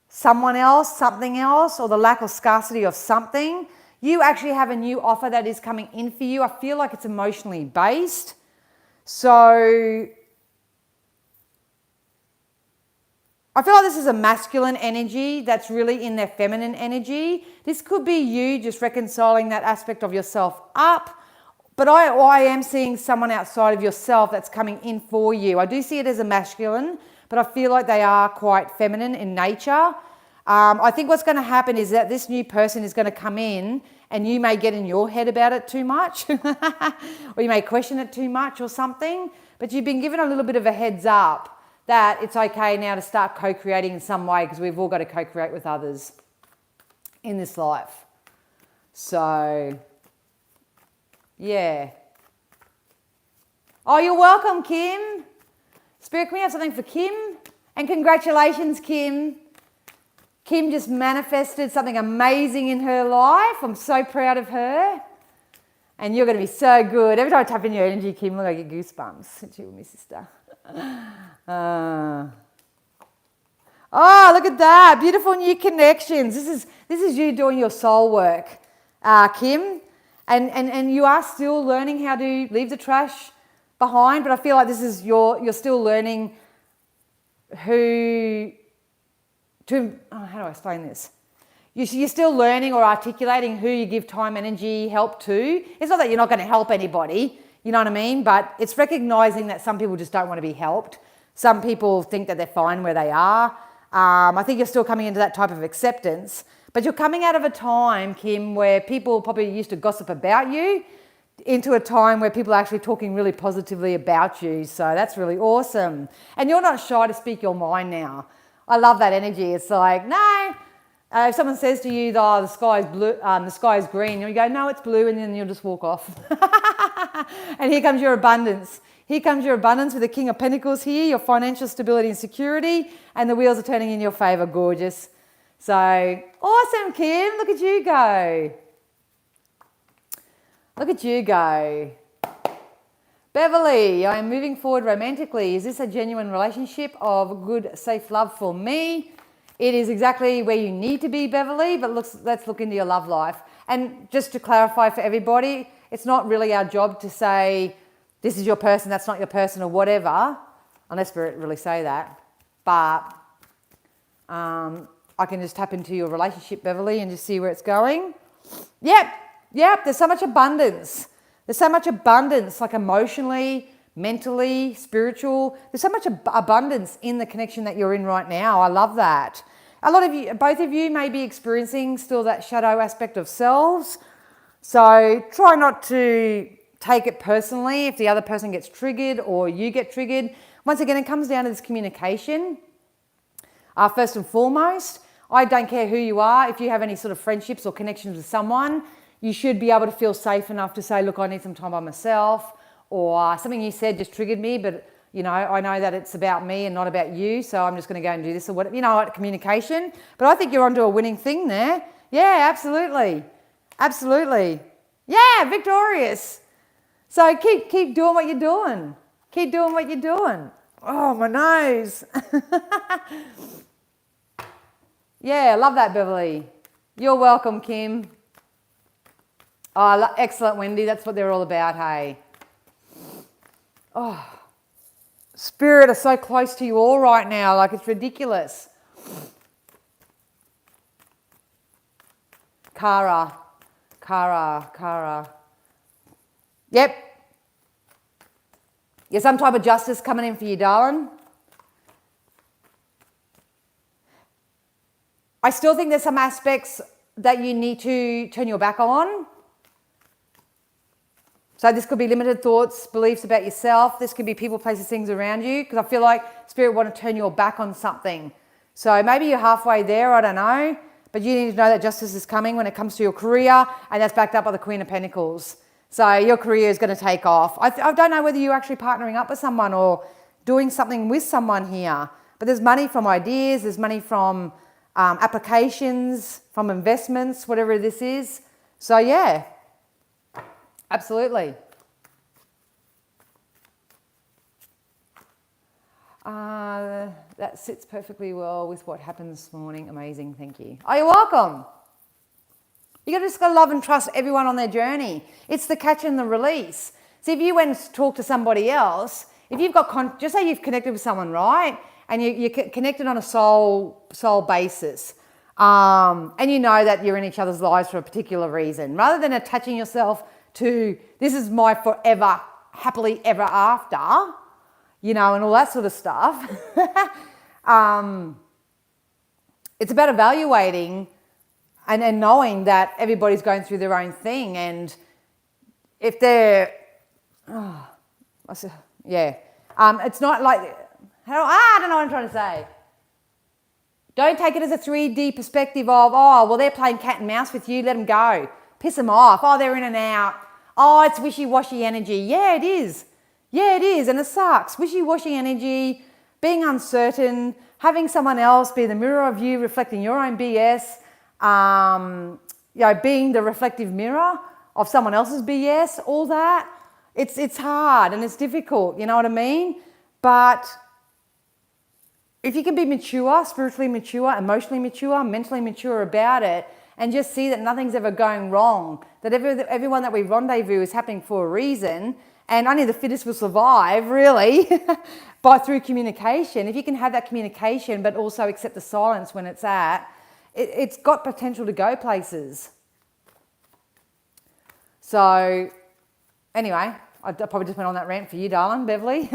A: someone else, something else, or the lack or scarcity of something. You actually have a new offer that is coming in for you. I feel like it's emotionally based. So I feel like this is a masculine energy that's really in their feminine energy. This could be you just reconciling that aspect of yourself up. But I am seeing someone outside of yourself that's coming in for you. I do see it as a masculine, but I feel like they are quite feminine in nature. I think what's going to happen is that this new person is going to come in and you may get in your head about it too much or you may question it too much or something, but you've been given a little bit of a heads up that it's okay now to start co-creating in some way, because we've all got to co-create with others in this life. So, yeah. Oh, you're welcome, Kim. Spirit, can we have something for Kim? And congratulations, Kim. Kim just manifested something amazing in her life. I'm so proud of her. And you're going to be so good. Every time I tap in your energy, Kim, look, I get goosebumps. Since you were my sister. Oh, look at that. Beautiful new connections. This is you doing your soul work, Kim. And you are still learning how to leave the trash behind, but I feel like this is you're still learning how do I explain this? You're still learning or articulating who you give time, energy, help to. It's not that you're not going to help anybody, you know what I mean? But it's recognizing that some people just don't want to be helped. Some people think that they're fine where they are. I think you're still coming into that type of acceptance. But you're coming out of a time, Kim, where people probably used to gossip about you into a time where people are actually talking really positively about you. So that's really awesome. And you're not shy to speak your mind now. I love that energy. It's like, no. If someone says to you, oh, the sky is blue, the sky is green, and you go, no, it's blue, and then you'll just walk off. And here comes your abundance. Here comes your abundance with the King of Pentacles here, your financial stability and security, and the wheels are turning in your favor. Gorgeous. So, awesome, Kim. Look at you go. Look at you go. Beverly, I am moving forward romantically. Is this a genuine relationship of good, safe love for me? It is exactly where you need to be, Beverly, but let's look into your love life. And just to clarify for everybody, it's not really our job to say, this is your person, that's not your person, or whatever, unless we really say that. But I can just tap into your relationship, Beverly, and just see where it's going. Yep, there's so much abundance. There's so much abundance, like emotionally, mentally, spiritual. There's so much abundance in the connection that you're in right now. I love that. A lot of you, both of you may be experiencing still that shadow aspect of selves. So try not to take it personally if the other person gets triggered or you get triggered. Once again, it comes down to this communication. First and foremost, I don't care who you are. If you have any sort of friendships or connections with someone, you should be able to feel safe enough to say, look, I need some time by myself, or something you said just triggered me, but you know, I know that it's about me and not about you, so I'm just going to go and do this or whatever. You know what, communication. But I think you're onto a winning thing there. Yeah, absolutely. Absolutely. Yeah, victorious. So keep doing what you're doing. Keep doing what you're doing. Oh, my nose. Yeah, I love that, Beverly. You're welcome, Kim. Oh, excellent, Wendy. That's what they're all about, hey. Oh, Spirit are so close to you all right now. Like, it's ridiculous. Kara. Yep. Yeah, some type of justice coming in for you, darling. I still think there's some aspects that you need to turn your back on. So this could be limited thoughts, beliefs about yourself. This could be people, places, things around you, because I feel like Spirit want to turn your back on something. So maybe you're halfway there, I don't know. But you need to know that justice is coming when it comes to your career, and that's backed up by the Queen of Pentacles. So your career is going to take off. I don't know whether you're actually partnering up with someone or doing something with someone here. But there's money from ideas, there's money from applications, from investments, whatever this is. So yeah. Absolutely. That sits perfectly well with what happened this morning. Amazing, thank you. Oh, you're welcome. You just got to love and trust everyone on their journey. It's the catch and the release. See, if you went and talk to somebody else, if you've got, just say you've connected with someone, right? And you're connected on a soul basis. And you know that you're in each other's lives for a particular reason. Rather than attaching yourself to this is my forever, happily ever after, you know, and all that sort of stuff. It's about evaluating and knowing that everybody's going through their own thing. And if they're, it's not like, I don't know what I'm trying to say. Don't take it as a 3D perspective of, oh, well, they're playing cat and mouse with you, let them go. Piss them off. Oh, they're in and out. Oh, it's wishy-washy energy. Yeah, it is. Yeah, it is, and it sucks. Wishy-washy energy, being uncertain, having someone else be the mirror of you, reflecting your own BS, being the reflective mirror of someone else's BS, all that. It's hard and it's difficult, you know what I mean? But if you can be mature, spiritually mature, emotionally mature, mentally mature about it, and just see that nothing's ever going wrong, that everyone that we rendezvous is happening for a reason, and only the fittest will survive, really, through communication. If you can have that communication, but also accept the silence when it's it's got potential to go places. So, anyway, I probably just went on that rant for you, darling, Beverly.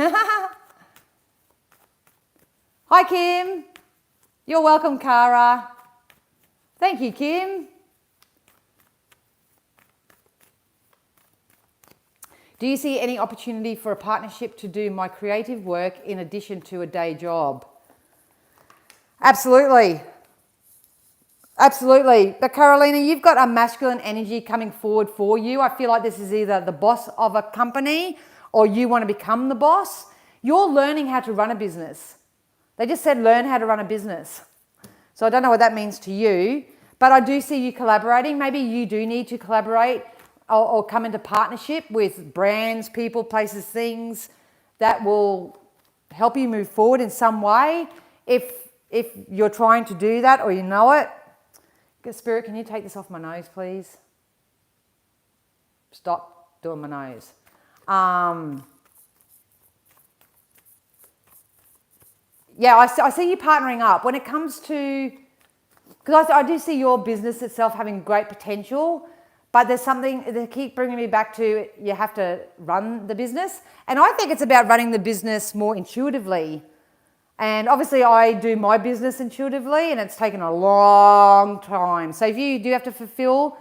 A: Hi, Kim. You're welcome, Cara. Thank you, Kim. Do you see any opportunity for a partnership to do my creative work in addition to a day job? Absolutely. Absolutely. But Carolina, you've got a masculine energy coming forward for you. I feel like this is either the boss of a company or you want to become the boss. You're learning how to run a business. They just said learn how to run a business. So I don't know what that means to you, but I do see you collaborating. Maybe you do need to collaborate or come into partnership with brands, people, places, things that will help you move forward in some way. If you're trying to do that or you know it, Spirit, can you take this off my nose, please? Stop doing my nose. Yeah, I see you partnering up. When it comes to, because I do see your business itself having great potential, but there's something they keep bringing me back to, you have to run the business. And I think it's about running the business more intuitively. And obviously I do my business intuitively and it's taken a long time. So if you do have to fulfill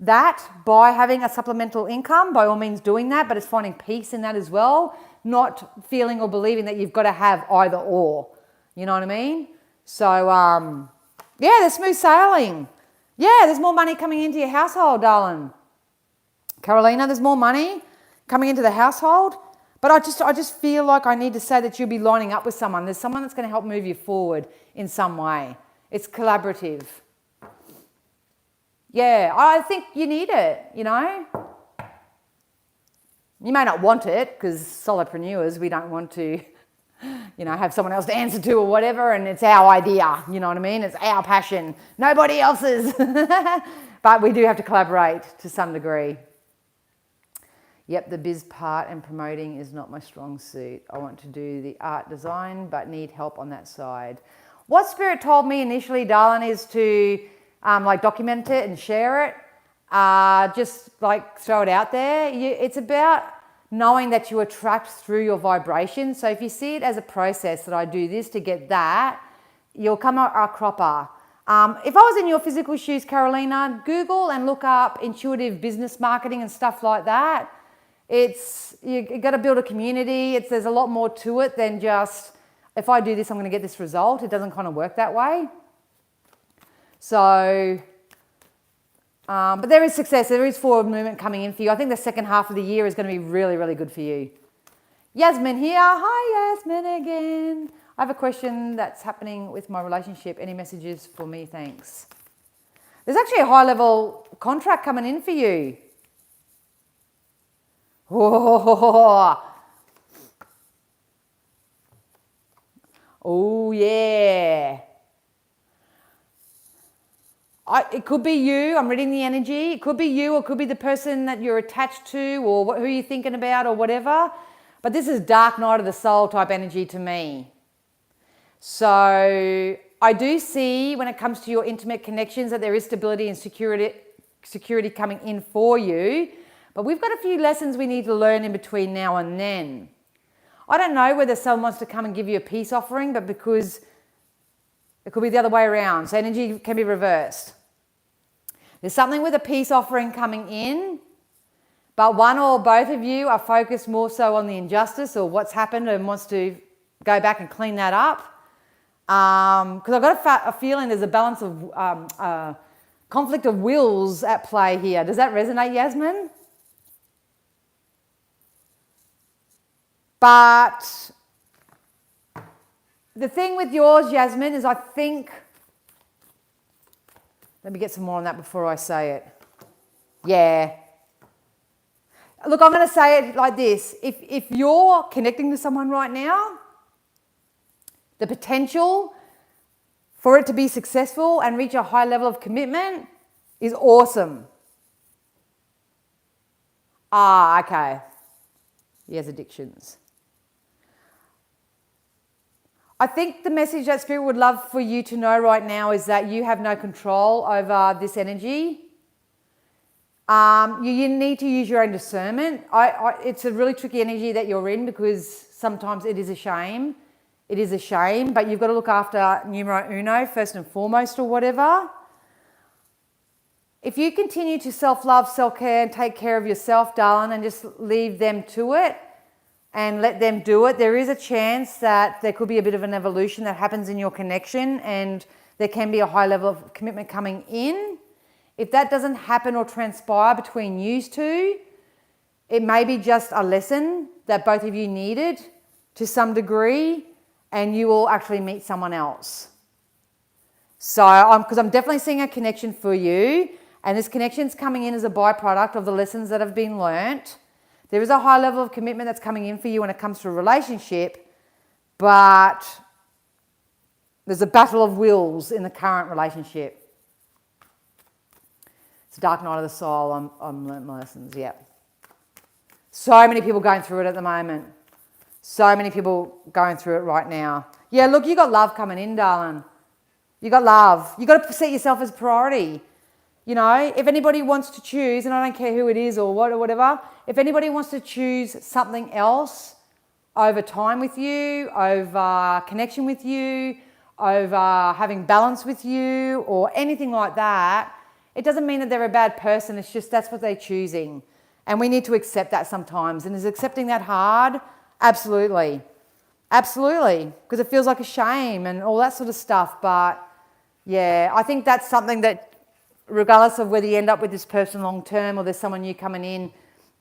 A: that by having a supplemental income, by all means doing that, but it's finding peace in that as well, not feeling or believing that you've got to have either or. You know what I mean? So, yeah, there's smooth sailing. Yeah, there's more money coming into your household, darling. Carolina, there's more money coming into the household. But I just feel like I need to say that you'll be lining up with someone. There's someone that's going to help move you forward in some way. It's collaborative. Yeah, I think you need it, you know. You may not want it because solopreneurs, we don't want to, you know, have someone else to answer to or whatever, and it's our idea, you know what I mean? It's our passion, nobody else's. But we do have to collaborate to some degree. Yep, the biz part and promoting is not my strong suit. I want to do the art design, but need help on that side. What Spirit told me initially, darling, is to like document it and share it. Just like throw it out there. It's about knowing that you attract through your vibration. So if you see it as a process that I do this to get that, you'll come a cropper. If I was in your physical shoes, Carolina, Google and look up intuitive business marketing and stuff like that. You got to build a community. There's a lot more to it than just, if I do this, I'm going to get this result. It doesn't kind of work that way. So, but there is success. There is forward movement coming in for you. I think the second half of the year is going to be really, really good for you. Yasmin here. Hi, Yasmin again. I have a question that's happening with my relationship. Any messages for me? Thanks. There's actually a high-level contract coming in for you. Oh, yeah. It could be you. I'm reading the energy. It could be you, or it could be the person that you're attached to, or who you're thinking about, or whatever. But this is dark night of the soul type energy to me. So I do see, when it comes to your intimate connections, that there is stability and security coming in for you. But we've got a few lessons we need to learn in between now and then. I don't know whether someone wants to come and give you a peace offering, but because it could be the other way around. So energy can be reversed. There's something with a peace offering coming in, but one or both of you are focused more so on the injustice or what's happened and wants to go back and clean that up. Because I've got a feeling there's a balance of conflict of wills at play here. Does that resonate, Yasmin? But the thing with yours, Yasmin, is I think, let me get some more on that before I say it. Yeah. Look, I'm going to say it like this. If you're connecting to someone right now, the potential for it to be successful and reach a high level of commitment is awesome. Okay. He has addictions. I think the message that Spirit would love for you to know right now is that you have no control over this energy. You need to use your own discernment. It's a really tricky energy that you're in because sometimes it is a shame. It is a shame, but you've got to look after numero uno, first and foremost, or whatever. If you continue to self-love, self-care, and take care of yourself, darling, and just leave them to it and let them do it, there is a chance that there could be a bit of an evolution that happens in your connection and there can be a high level of commitment coming in. If that doesn't happen or transpire between you two, it may be just a lesson that both of you needed to some degree, and you will actually meet someone else. So, because I'm definitely seeing a connection for you, And this connection's coming in as a byproduct of the lessons that have been learnt. There is a high level of commitment that's coming in for you when it comes to a relationship, but there's a battle of wills in the current relationship. It's a dark night of the soul. I'm learnt my lessons, yeah. So many people going through it at the moment. So many people going through it right now. Yeah, look, you got love coming in, darling. You got love. You got to set yourself as a priority. You know, if anybody wants to choose, and I don't care who it is or what or whatever, if anybody wants to choose something else over time with you, over connection with you, over having balance with you or anything like that, it doesn't mean that they're a bad person. It's just that's what they're choosing. And we need to accept that sometimes. And is accepting that hard? Absolutely. Absolutely. Because it feels like a shame and all that sort of stuff. But yeah, I think that's something that regardless of whether you end up with this person long term or there's someone new coming in,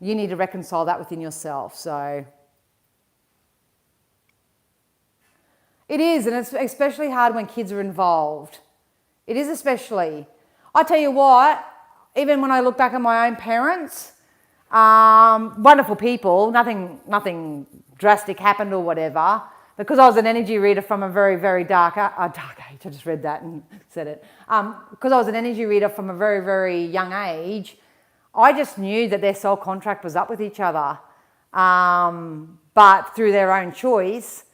A: you need to reconcile that within yourself. So it is, and it's especially hard when kids are involved. It is especially. I tell you what, even when I look back at my own parents, wonderful people, nothing drastic happened or whatever. Because I was an energy reader from a very, very dark age, I just read that and said it. Because I was an energy reader from a very, very young age, I just knew that their soul contract was up with each other. But through their own choice,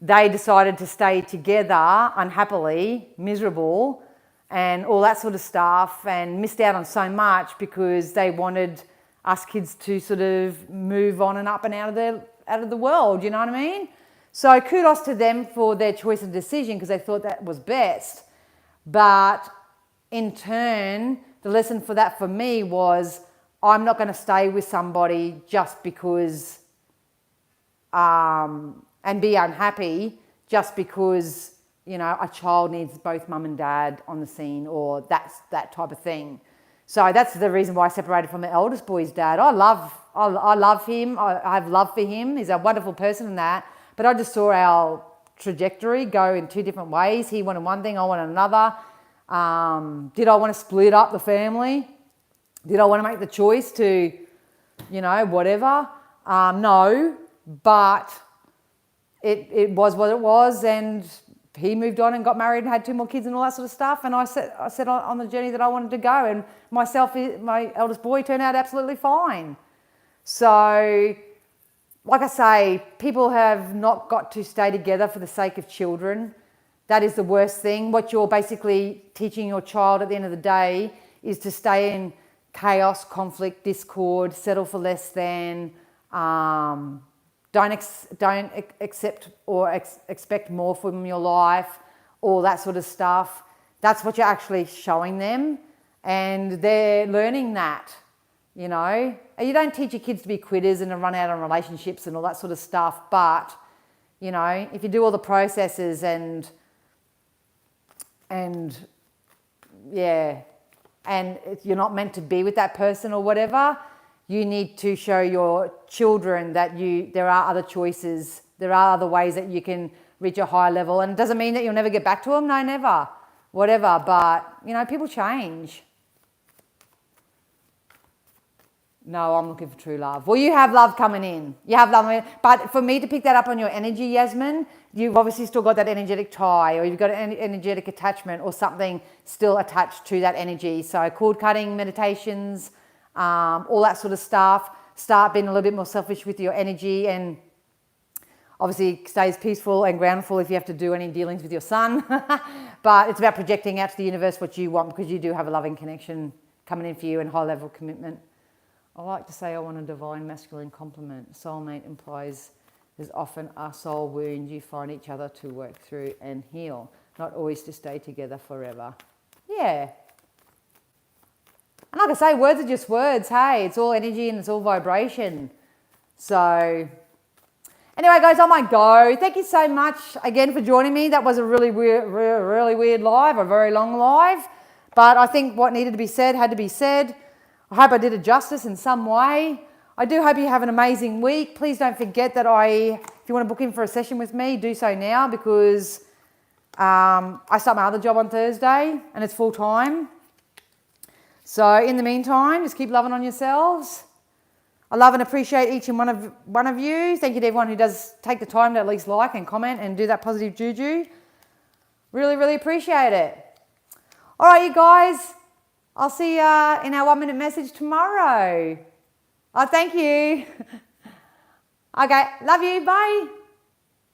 A: they decided to stay together unhappily, miserable, and all that sort of stuff, and missed out on so much because they wanted us kids to sort of move on and up and out of the world, you know what I mean? So kudos to them for their choice and decision because they thought that was best. But in turn, the lesson for that for me was I'm not going to stay with somebody just because and be unhappy just because, you know, a child needs both mum and dad on the scene or that's that type of thing. So that's the reason why I separated from the eldest boy's dad. I love him. I have love for him. He's a wonderful person and that. But I just saw our trajectory go in two different ways. He wanted one thing, I wanted another. Did I want to split up the family? Did I want to make the choice to, you know, whatever? No, but it was what it was, and he moved on and got married and had 2 more kids and all that sort of stuff. And I set on the journey that I wanted to go, and my eldest boy turned out absolutely fine. So, like I say, people have not got to stay together for the sake of children. That is the worst thing. What you're basically teaching your child at the end of the day is to stay in chaos, conflict, discord, settle for less than, don't accept or expect more from your life, all that sort of stuff. That's what you're actually showing them, and they're learning that. You know, you don't teach your kids to be quitters and to run out on relationships and all that sort of stuff. But, you know, if you do all the processes and yeah, and you're not meant to be with that person or whatever, you need to show your children that there are other choices. There are other ways that you can reach a higher level. And it doesn't mean that you'll never get back to them. No, never. Whatever. But, you know, people change. No, I'm looking for true love. Well, you have love coming in. You have love coming in. But for me to pick that up on your energy, Yasmin, you've obviously still got that energetic tie, or you've got an energetic attachment or something still attached to that energy. So cord cutting, meditations, all that sort of stuff. Start being a little bit more selfish with your energy, and obviously stays peaceful and groundful if you have to do any dealings with your son. But it's about projecting out to the universe what you want, because you do have a loving connection coming in for you and high level commitment. I like to say I want a divine masculine complement. Soulmate implies there's often a soul wound you find each other to work through and heal, not always to stay together forever. Yeah. And like I say, words are just words, hey? It's all energy and it's all vibration. So, anyway, guys, I might go. Thank you so much again for joining me. That was a really weird live, a very long live. But I think what needed to be said had to be said. I hope I did it justice in some way. I do hope you have an amazing week. Please don't forget that if you want to book in for a session with me, do so now, because I start my other job on Thursday and it's full time. So in the meantime, just keep loving on yourselves. I love and appreciate each and one of you. Thank you to everyone who does take the time to at least like and comment and do that positive juju. Really, really appreciate it. All right, you guys. I'll see you in our 1 minute message tomorrow. Oh, thank you. Okay, love you. Bye.